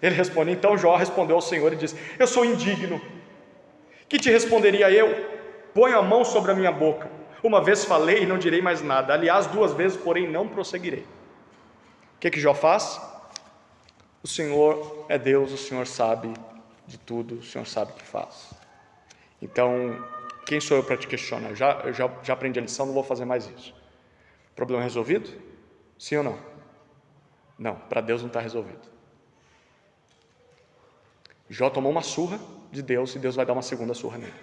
Ele responde: então Jó respondeu ao Senhor e disse: eu sou indigno. Que te responderia eu? Ponho a mão sobre a minha boca. Uma vez falei e não direi mais nada. Aliás, 2 vezes, porém, não prosseguirei. O que Jó faz? O Senhor é Deus, o Senhor sabe de tudo, o Senhor sabe o que faz. Então, quem sou eu para te questionar? Eu já aprendi a lição, não vou fazer mais isso. Problema resolvido? Sim ou não? Não, para Deus não está resolvido. Jó tomou uma surra de Deus e Deus vai dar uma segunda surra nele.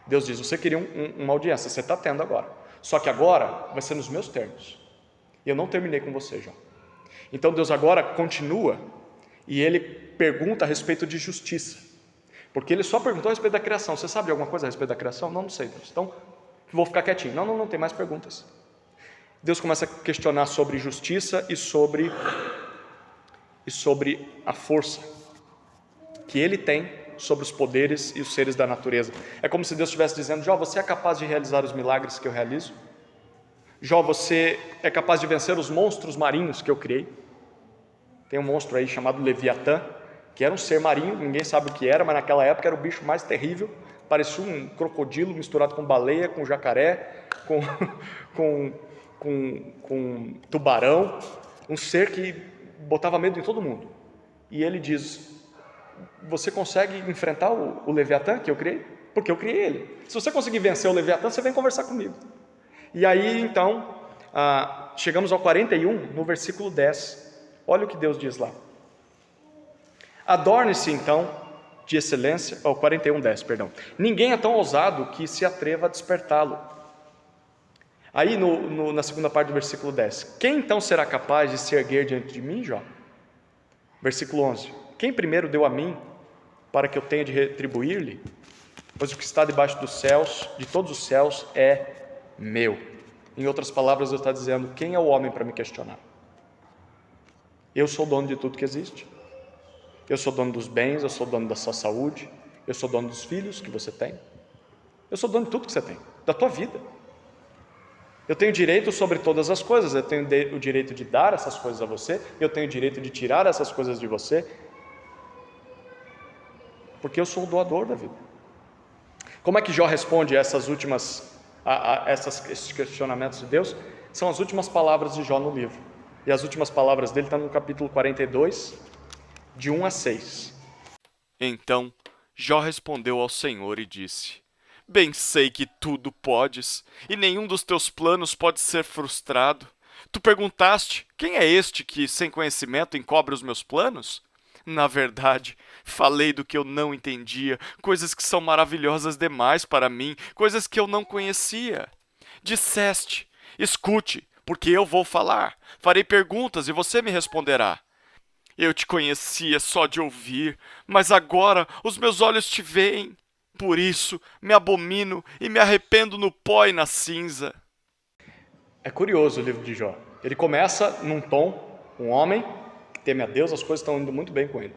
Deus diz: você queria uma audiência, você está tendo agora, só que agora vai ser nos meus termos, e eu não terminei com você, Jó. Então Deus agora continua, e ele pergunta a respeito de justiça, porque ele só perguntou a respeito da criação. Você sabe de alguma coisa a respeito da criação? Não sei, Deus. Então vou ficar quietinho. Não tem mais perguntas. Deus começa a questionar sobre justiça e sobre a força que ele tem sobre os poderes e os seres da natureza. É como se Deus estivesse dizendo: Jó, você é capaz de realizar os milagres que eu realizo? Jó, você é capaz de vencer os monstros marinhos que eu criei? Tem um monstro aí chamado Leviatã, que era um ser marinho, ninguém sabe o que era, mas naquela época era o bicho mais terrível, parecia um crocodilo misturado com baleia, com jacaré, com tubarão, um ser que botava medo em todo mundo. E ele diz: você consegue enfrentar o Leviatã que eu criei? Porque eu criei ele. Se você conseguir vencer o Leviatã, você vem conversar comigo. E aí então, chegamos ao 41, no versículo 10. Olha o que Deus diz lá: adorne-se então de excelência, 41:10, perdão. Ninguém é tão ousado que se atreva a despertá-lo. Aí na segunda parte do versículo 10, quem então será capaz de se erguer diante de mim, Jó? Versículo 11, quem primeiro deu a mim, para que eu tenha de retribuir-lhe? Pois o que está debaixo dos céus, de todos os céus, é meu. Em outras palavras, Deus está dizendo: quem é o homem para me questionar? Eu sou dono de tudo que existe. Eu sou dono dos bens, eu sou dono da sua saúde, eu sou dono dos filhos que você tem. Eu sou dono de tudo que você tem, da tua vida. Eu tenho direito sobre todas as coisas, eu tenho o direito de dar essas coisas a você, eu tenho o direito de tirar essas coisas de você, porque eu sou o doador da vida. Como é que Jó responde a essas últimas, esses questionamentos de Deus? São as últimas palavras de Jó no livro. E as últimas palavras dele estão no capítulo 42, de 1 a 6. Então Jó respondeu ao Senhor e disse: Bem sei que tudo podes, e nenhum dos teus planos pode ser frustrado. Tu perguntaste: quem é este que, sem conhecimento, encobre os meus planos? Na verdade, falei do que eu não entendia, coisas que são maravilhosas demais para mim, coisas que eu não conhecia. Disseste: escute, porque eu vou falar. Farei perguntas e você me responderá. Eu te conhecia só de ouvir, mas agora os meus olhos te veem. Por isso me abomino e me arrependo no pó e na cinza. É curioso o livro de Jó. Ele começa num tom, um homem que teme a Deus, as coisas estão indo muito bem com ele.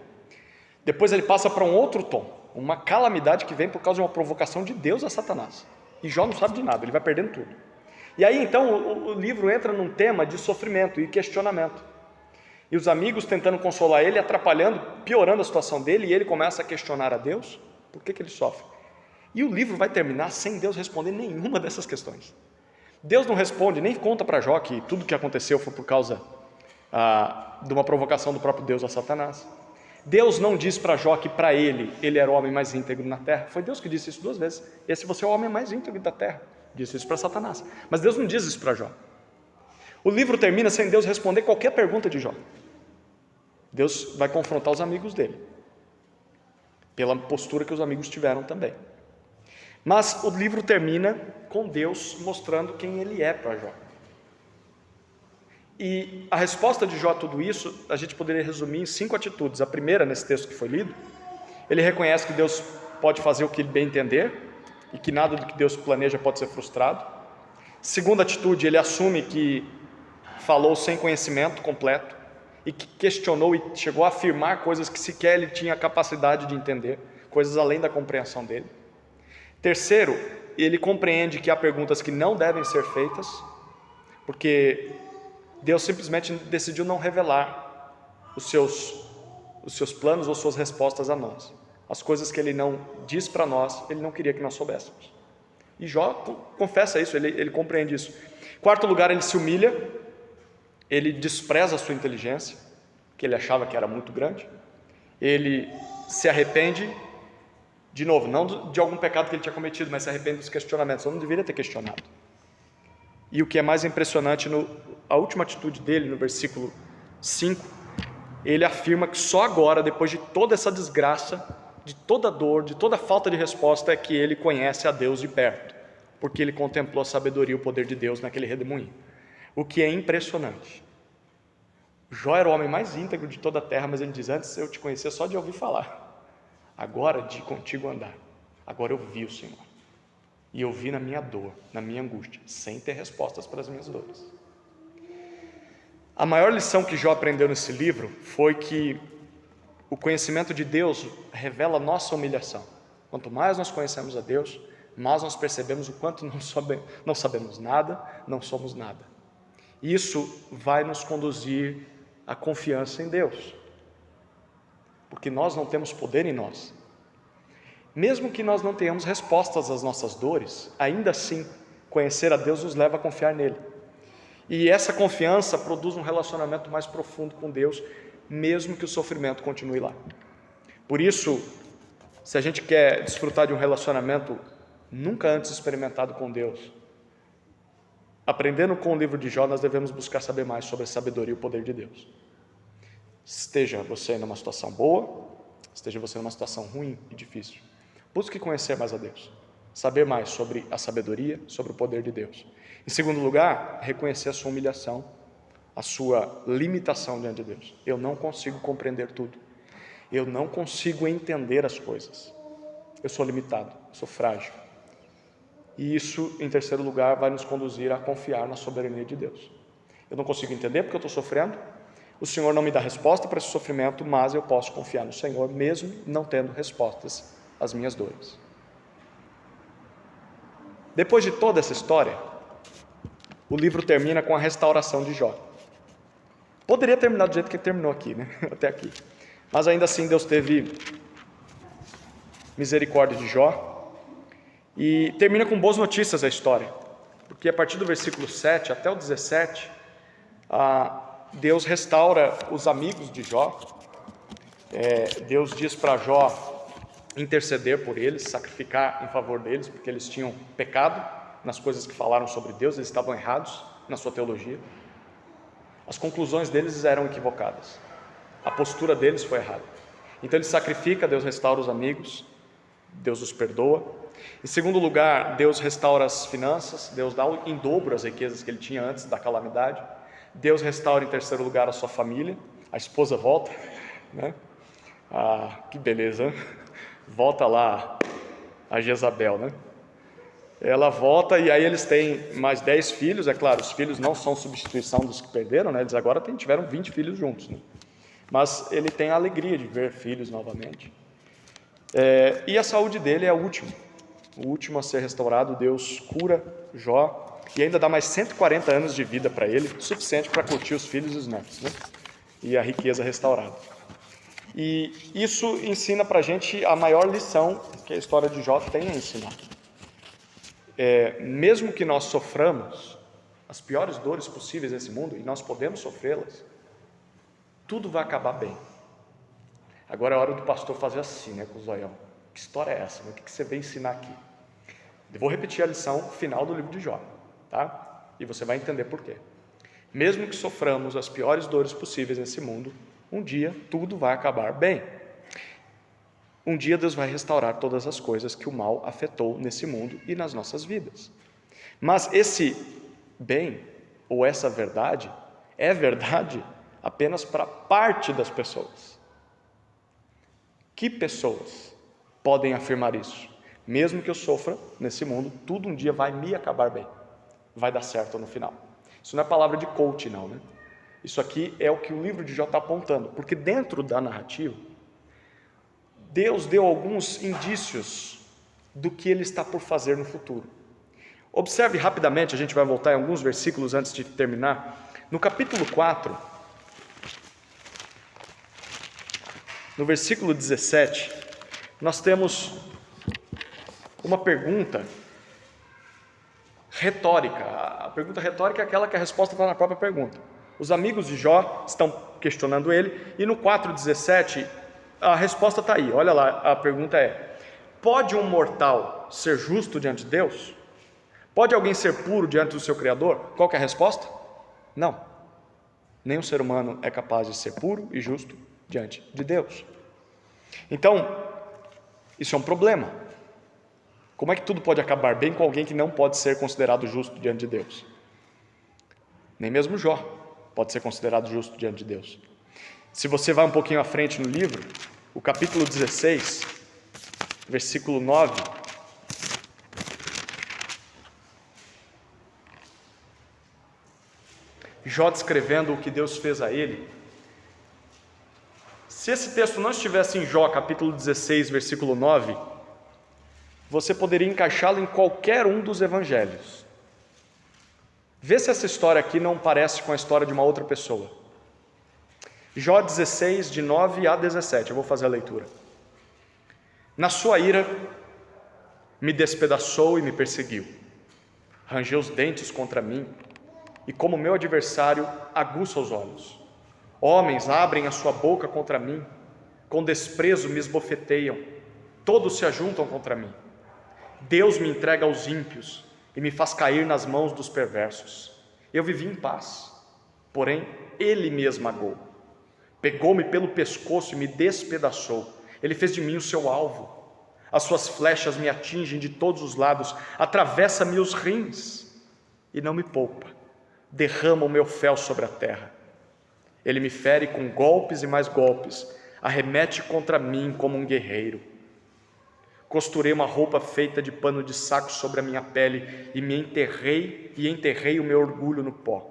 Depois ele passa para um outro tom, uma calamidade que vem por causa de uma provocação de Deus a Satanás. E Jó não sabe de nada, ele vai perdendo tudo. E aí então o livro entra num tema de sofrimento e questionamento. E os amigos tentando consolar ele, atrapalhando, piorando a situação dele, e ele começa a questionar a Deus, por que ele sofre? E o livro vai terminar sem Deus responder nenhuma dessas questões. Deus não responde, nem conta para Jó que tudo que aconteceu foi por causa de uma provocação do próprio Deus a Satanás. Deus não diz para Jó que para ele era o homem mais íntegro na terra. Foi Deus que disse isso 2 vezes. Esse você é o homem mais íntegro da terra. Disse isso para Satanás. Mas Deus não diz isso para Jó. O livro termina sem Deus responder qualquer pergunta de Jó. Deus vai confrontar os amigos dele, pela postura que os amigos tiveram também. Mas o livro termina com Deus mostrando quem ele é para Jó. E a resposta de Jó a tudo isso, a gente poderia resumir em 5 atitudes. A primeira, nesse texto que foi lido, ele reconhece que Deus pode fazer o que ele bem entender e que nada do que Deus planeja pode ser frustrado. Segunda atitude, ele assume que falou sem conhecimento completo e que questionou e chegou a afirmar coisas que sequer ele tinha a capacidade de entender, coisas além da compreensão dele. Terceiro, ele compreende que há perguntas que não devem ser feitas, porque Deus simplesmente decidiu não revelar os seus planos ou suas respostas a nós. As coisas que ele não diz para nós, ele não queria que nós soubéssemos. E Jó confessa isso, ele compreende isso. Quarto lugar, ele se humilha, ele despreza a sua inteligência, que ele achava que era muito grande. Ele se arrepende, de novo, não de algum pecado que ele tinha cometido, mas se arrepende dos questionamentos. Eu não deveria ter questionado. E o que é mais impressionante, a última atitude dele, no versículo 5, ele afirma que só agora, depois de toda essa desgraça, de toda dor, de toda falta de resposta, é que ele conhece a Deus de perto, porque ele contemplou a sabedoria e o poder de Deus naquele redemoinho. O que é impressionante. Jó era o homem mais íntegro de toda a terra, mas ele diz: antes eu te conhecia só de ouvir falar, agora de contigo andar. Agora eu vi o Senhor, e eu vi na minha dor, na minha angústia, sem ter respostas para as minhas dores. A maior lição que Jó aprendeu nesse livro foi que o conhecimento de Deus revela a nossa humilhação. Quanto mais nós conhecemos a Deus, mais nós percebemos o quanto não sabemos nada, não somos nada. Isso vai nos conduzir à confiança em Deus, porque nós não temos poder em nós. Mesmo que nós não tenhamos respostas às nossas dores, ainda assim, conhecer a Deus nos leva a confiar nele. E essa confiança produz um relacionamento mais profundo com Deus, mesmo que o sofrimento continue lá. Por isso, se a gente quer desfrutar de um relacionamento nunca antes experimentado com Deus, aprendendo com o livro de Jó, nós devemos buscar saber mais sobre a sabedoria e o poder de Deus. Esteja você numa situação boa, esteja você numa situação ruim e difícil, busque conhecer mais a Deus, saber mais sobre a sabedoria, sobre o poder de Deus. Em segundo lugar, reconhecer a sua humilhação, a sua limitação diante de Deus. Eu não consigo compreender tudo, eu não consigo entender as coisas, eu sou limitado, sou frágil. E isso, em terceiro lugar, vai nos conduzir a confiar na soberania de Deus. Eu não consigo entender porque eu estou sofrendo, O Senhor não me dá resposta para esse sofrimento, mas eu posso confiar no Senhor, mesmo não tendo respostas às minhas dores. Depois de toda essa história, o livro termina com a restauração de Jó. Poderia terminar do jeito que terminou aqui, né? Até aqui. Mas ainda assim Deus teve misericórdia de Jó. E termina com boas notícias a história. Porque a partir do versículo 7 até o 17, Deus restaura os amigos de Jó. Deus diz para Jó interceder por eles, sacrificar em favor deles, porque eles tinham pecado nas coisas que falaram sobre Deus, eles estavam errados na sua teologia. As conclusões deles eram equivocadas, a postura deles foi errada. Então ele sacrifica, Deus restaura os amigos, Deus os perdoa. Em segundo lugar, Deus restaura as finanças, Deus dá em dobro as riquezas que ele tinha antes da calamidade. Deus restaura em terceiro lugar a sua família, a esposa volta, né? Que beleza, volta lá a Jezabel, né? Ela volta e aí eles têm mais 10 filhos, é claro, os filhos não são substituição dos que perderam, né? Eles agora tiveram 20 filhos juntos, né? Mas ele tem a alegria de ver filhos novamente. E a saúde dele é o último a ser restaurado. Deus cura Jó e ainda dá mais 140 anos de vida para ele, suficiente para curtir os filhos e os netos, né? E a riqueza restaurada. E isso ensina para a gente a maior lição que a história de Jó tem a ensinar. Mesmo que nós soframos as piores dores possíveis nesse mundo, e nós podemos sofrê-las, tudo vai acabar bem. Agora é hora do pastor fazer assim, né, com o zoião. Que história é essa? O que você veio ensinar aqui? Eu vou repetir a lição final do livro de Jó, tá? E você vai entender por quê. Mesmo que soframos as piores dores possíveis nesse mundo, um dia tudo vai acabar bem. Um dia Deus vai restaurar todas as coisas que o mal afetou nesse mundo e nas nossas vidas. Mas esse bem, ou essa verdade, é verdade apenas para parte das pessoas. Que pessoas podem afirmar isso? Mesmo que eu sofra nesse mundo, tudo um dia vai me acabar bem. Vai dar certo no final. Isso não é palavra de coach, não, né? Isso aqui é o que o livro de Jó está apontando. Porque dentro da narrativa, Deus deu alguns indícios do que Ele está por fazer no futuro. Observe rapidamente, a gente vai voltar em alguns versículos antes de terminar. No capítulo 4, no versículo 17, nós temos uma pergunta retórica. A pergunta retórica é aquela que a resposta está na própria pergunta. Os amigos de Jó estão questionando ele, e no 4,17, a resposta está aí. Olha lá, a pergunta é: pode um mortal ser justo diante de Deus? Pode alguém ser puro diante do seu Criador? Qual que é a resposta? Não. Nenhum ser humano é capaz de ser puro e justo diante de Deus. Então, isso é um problema. Como é que tudo pode acabar bem com alguém que não pode ser considerado justo diante de Deus? Nem mesmo Jó pode ser considerado justo diante de Deus. Se você vai um pouquinho à frente no livro, o capítulo 16, versículo 9, Jó descrevendo o que Deus fez a ele. Se esse texto não estivesse em Jó, capítulo 16, versículo 9, você poderia encaixá-lo em qualquer um dos evangelhos. Vê se essa história aqui não parece com a história de uma outra pessoa. Jó 16, de 9 a 17, eu vou fazer a leitura. Na sua ira, me despedaçou e me perseguiu. Rangeu os dentes contra mim, e como meu adversário, aguça os olhos. Homens abrem a sua boca contra mim, com desprezo me esbofeteiam, todos se ajuntam contra mim. Deus me entrega aos ímpios e me faz cair nas mãos dos perversos. Eu vivi em paz, porém Ele me esmagou. Pegou-me pelo pescoço e me despedaçou. Ele fez de mim o seu alvo. As suas flechas me atingem de todos os lados, atravessa-me os rins e não me poupa. Derrama o meu fel sobre a terra. Ele me fere com golpes e mais golpes, arremete contra mim como um guerreiro. Costurei uma roupa feita de pano de saco sobre a minha pele e enterrei o meu orgulho no pó.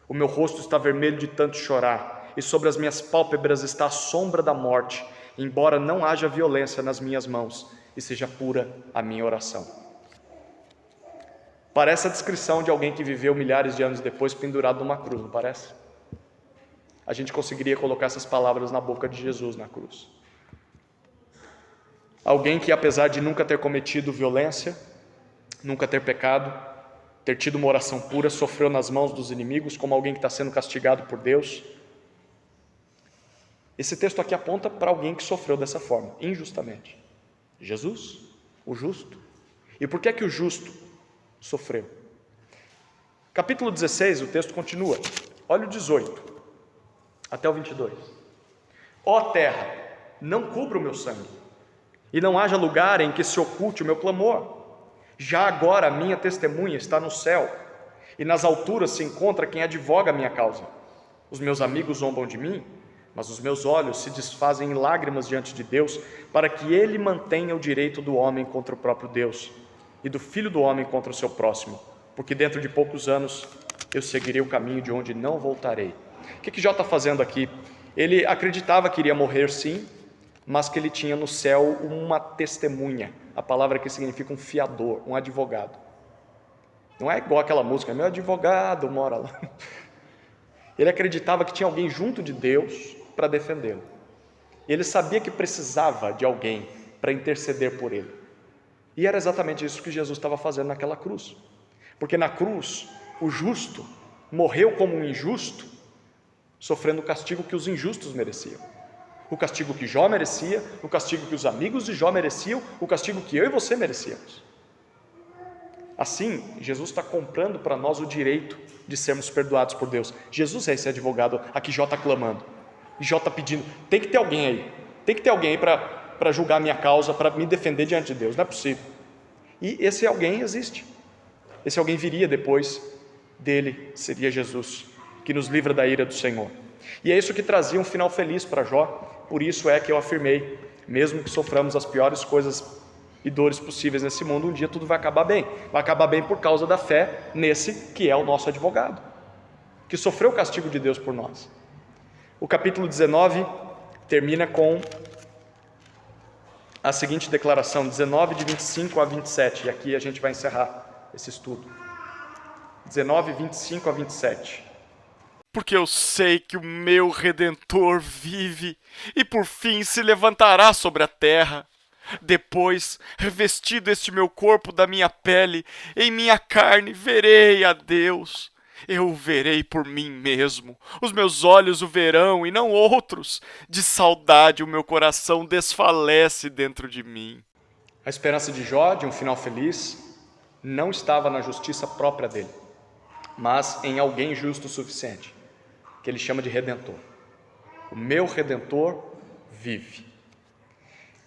O meu rosto está vermelho de tanto chorar, e sobre as minhas pálpebras está a sombra da morte, embora não haja violência nas minhas mãos e seja pura a minha oração. Parece a descrição de alguém que viveu milhares de anos depois pendurado numa cruz, não parece? A gente conseguiria colocar essas palavras na boca de Jesus na cruz. Alguém que, apesar de nunca ter cometido violência, nunca ter pecado, ter tido uma oração pura, sofreu nas mãos dos inimigos como alguém que está sendo castigado por Deus. Esse texto aqui aponta para alguém que sofreu dessa forma, injustamente. Jesus, o justo. E por que é que o justo sofreu? Capítulo 16, o texto continua. Olha o 18 até o 22. Ó terra, não cubra o meu sangue, e não haja lugar em que se oculte o meu clamor. Já agora a minha testemunha está no céu, e nas alturas se encontra quem advoga a minha causa. Os meus amigos zombam de mim, mas os meus olhos se desfazem em lágrimas diante de Deus, para que Ele mantenha o direito do homem contra o próprio Deus, e do filho do homem contra o seu próximo, porque dentro de poucos anos eu seguirei o caminho de onde não voltarei. O que Jó está fazendo aqui? Ele acreditava que iria morrer sim, mas que ele tinha no céu uma testemunha. A palavra aqui significa um fiador, um advogado. Não é igual aquela música, meu advogado mora lá. Ele acreditava que tinha alguém junto de Deus para defendê-lo. E ele sabia que precisava de alguém para interceder por ele. E era exatamente isso que Jesus estava fazendo naquela cruz. Porque na cruz, o justo morreu como um injusto, sofrendo o castigo que os injustos mereciam. O castigo que Jó merecia, o castigo que os amigos de Jó mereciam, o castigo que eu e você merecíamos. Assim, Jesus está comprando para nós o direito de sermos perdoados por Deus. Jesus é esse advogado a que Jó está clamando. E Jó está pedindo, tem que ter alguém aí para julgar a minha causa, para me defender diante de Deus, não é possível. E esse alguém existe. Esse alguém viria depois dele, seria Jesus, que nos livra da ira do Senhor. E é isso que trazia um final feliz para Jó. Por isso é que eu afirmei, mesmo que soframos as piores coisas e dores possíveis nesse mundo, um dia tudo vai acabar bem. Vai acabar bem por causa da fé nesse que é o nosso advogado, que sofreu o castigo de Deus por nós. O capítulo 19 termina com a seguinte declaração, 19 de 25 a 27, e aqui a gente vai encerrar esse estudo. 19, 25 a 27. Porque eu sei que o meu Redentor vive e por fim se levantará sobre a terra. Depois, revestido este meu corpo da minha pele, em minha carne verei a Deus. Eu o verei por mim mesmo, os meus olhos o verão e não outros. De saudade o meu coração desfalece dentro de mim. A esperança de Jó, de um final feliz, não estava na justiça própria dele, mas em alguém justo o suficiente, que ele chama de Redentor. O meu Redentor vive.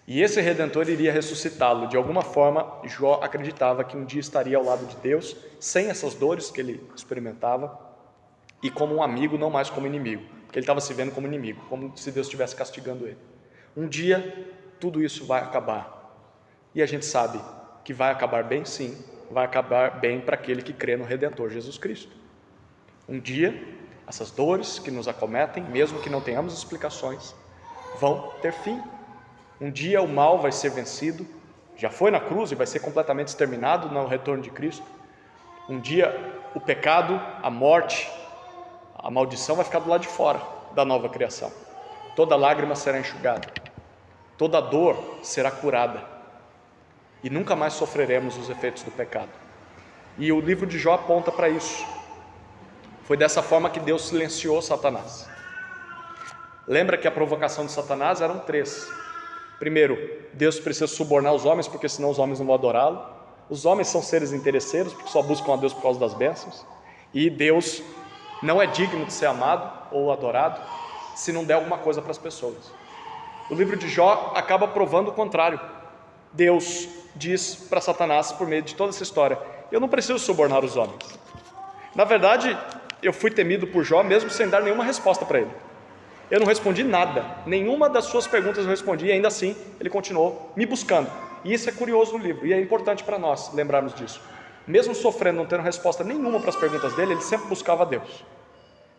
E esse Redentor iria ressuscitá-lo. De alguma forma, Jó acreditava que um dia estaria ao lado de Deus, sem essas dores que ele experimentava, e como um amigo, não mais como inimigo, porque ele estava se vendo como inimigo, como se Deus estivesse castigando ele. Um dia, tudo isso vai acabar. E a gente sabe que vai acabar bem sim, vai acabar bem para aquele que crê no Redentor Jesus Cristo. Um dia, essas dores que nos acometem, mesmo que não tenhamos explicações, vão ter fim. Um dia o mal vai ser vencido, já foi na cruz e vai ser completamente exterminado no retorno de Cristo. Um dia o pecado, a morte, a maldição vai ficar do lado de fora da nova criação. Toda lágrima será enxugada, toda dor será curada e nunca mais sofreremos os efeitos do pecado. E o livro de Jó aponta para isso. Foi dessa forma que Deus silenciou Satanás. Lembra que a provocação de Satanás eram 3. Primeiro, Deus precisa subornar os homens, porque senão os homens não vão adorá-lo. Os homens são seres interesseiros, porque só buscam a Deus por causa das bênçãos. E Deus não é digno de ser amado ou adorado se não der alguma coisa para as pessoas. O livro de Jó acaba provando o contrário. Deus diz para Satanás, por meio de toda essa história, eu não preciso subornar os homens. Na verdade, eu fui temido por Jó mesmo sem dar nenhuma resposta para ele. Eu não respondi nada, nenhuma das suas perguntas eu respondi, e ainda assim ele continuou me buscando. E isso é curioso no livro, e é importante para nós lembrarmos disso. Mesmo sofrendo, não tendo resposta nenhuma para as perguntas dele, ele sempre buscava a Deus.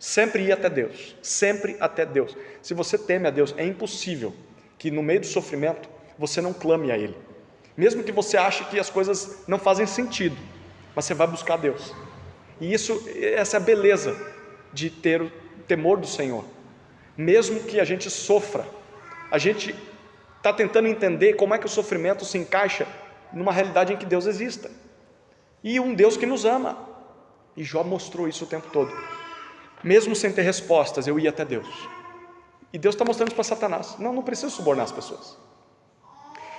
sempre ir até Deus, sempre até Deus. Se você teme a Deus, é impossível que no meio do sofrimento você não clame a Ele. Mesmo que você ache que as coisas não fazem sentido, mas você vai buscar Deus. E essa é a beleza de ter o temor do Senhor. Mesmo que a gente sofra, a gente está tentando entender como é que o sofrimento se encaixa numa realidade em que Deus exista. E um Deus que nos ama. E Jó mostrou isso o tempo todo. Mesmo sem ter respostas, eu ia até Deus. E Deus está mostrando isso para Satanás. Não precisa subornar as pessoas.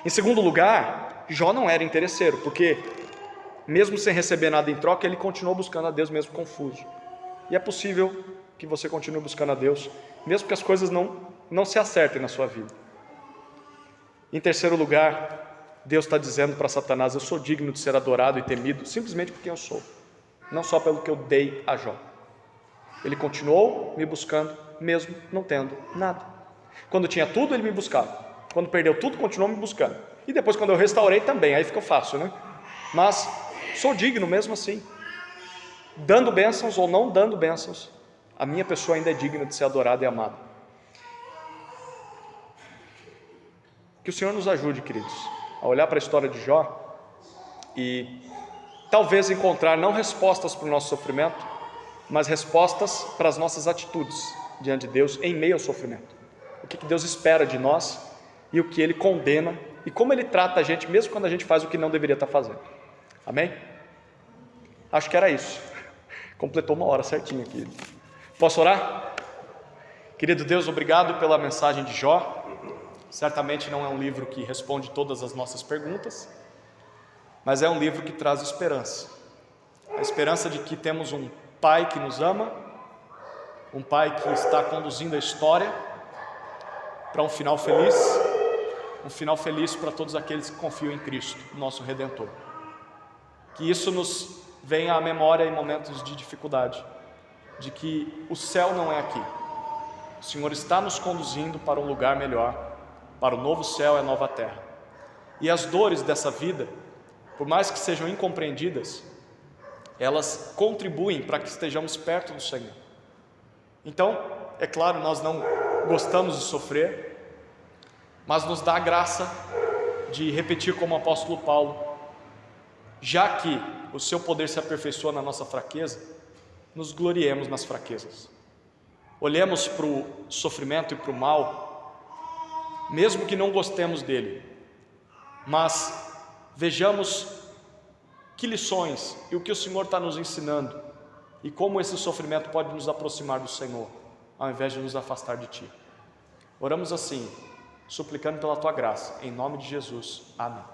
Em segundo lugar, Jó não era interesseiro, porque mesmo sem receber nada em troca, ele continuou buscando a Deus mesmo confuso. E é possível que você continue buscando a Deus, mesmo que as coisas não se acertem na sua vida. Em terceiro lugar, Deus está dizendo para Satanás: eu sou digno de ser adorado e temido simplesmente por quem eu sou, não só pelo que eu dei a Jó. Ele continuou me buscando, mesmo não tendo nada. Quando tinha tudo, ele me buscava. Quando perdeu tudo, continuou me buscando. E depois, quando eu restaurei também, aí ficou fácil, né? Mas sou digno mesmo assim. Dando bênçãos ou não dando bênçãos, a minha pessoa ainda é digna de ser adorada e amada. Que o Senhor nos ajude, queridos, a olhar para a história de Jó e talvez encontrar não respostas para o nosso sofrimento, mas respostas para as nossas atitudes diante de Deus em meio ao sofrimento. O que Deus espera de nós e o que Ele condena e como Ele trata a gente mesmo quando a gente faz o que não deveria estar fazendo. Amém? Acho que era isso. Completou 1 hora certinho aqui. Posso orar? Querido Deus, obrigado pela mensagem de Jó. Certamente não é um livro que responde todas as nossas perguntas, mas é um livro que traz esperança. A esperança de que temos um Pai que nos ama, um Pai que está conduzindo a história para um final feliz para todos aqueles que confiam em Cristo, nosso Redentor. Que isso nos venha à memória em momentos de dificuldade, de que o céu não é aqui. O Senhor está nos conduzindo para um lugar melhor, para o novo céu e a nova terra. E as dores dessa vida, por mais que sejam incompreendidas, elas contribuem para que estejamos perto do Senhor. Então, é claro, nós não gostamos de sofrer, mas nos dá a graça de repetir como o apóstolo Paulo: já que o seu poder se aperfeiçoa na nossa fraqueza, nos gloriemos nas fraquezas. Olhemos para o sofrimento e para o mal, mesmo que não gostemos dele, mas vejamos que lições e o que o Senhor está nos ensinando e como esse sofrimento pode nos aproximar do Senhor, ao invés de nos afastar de Ti. Oramos assim, suplicando pela Tua graça, em nome de Jesus. Amém.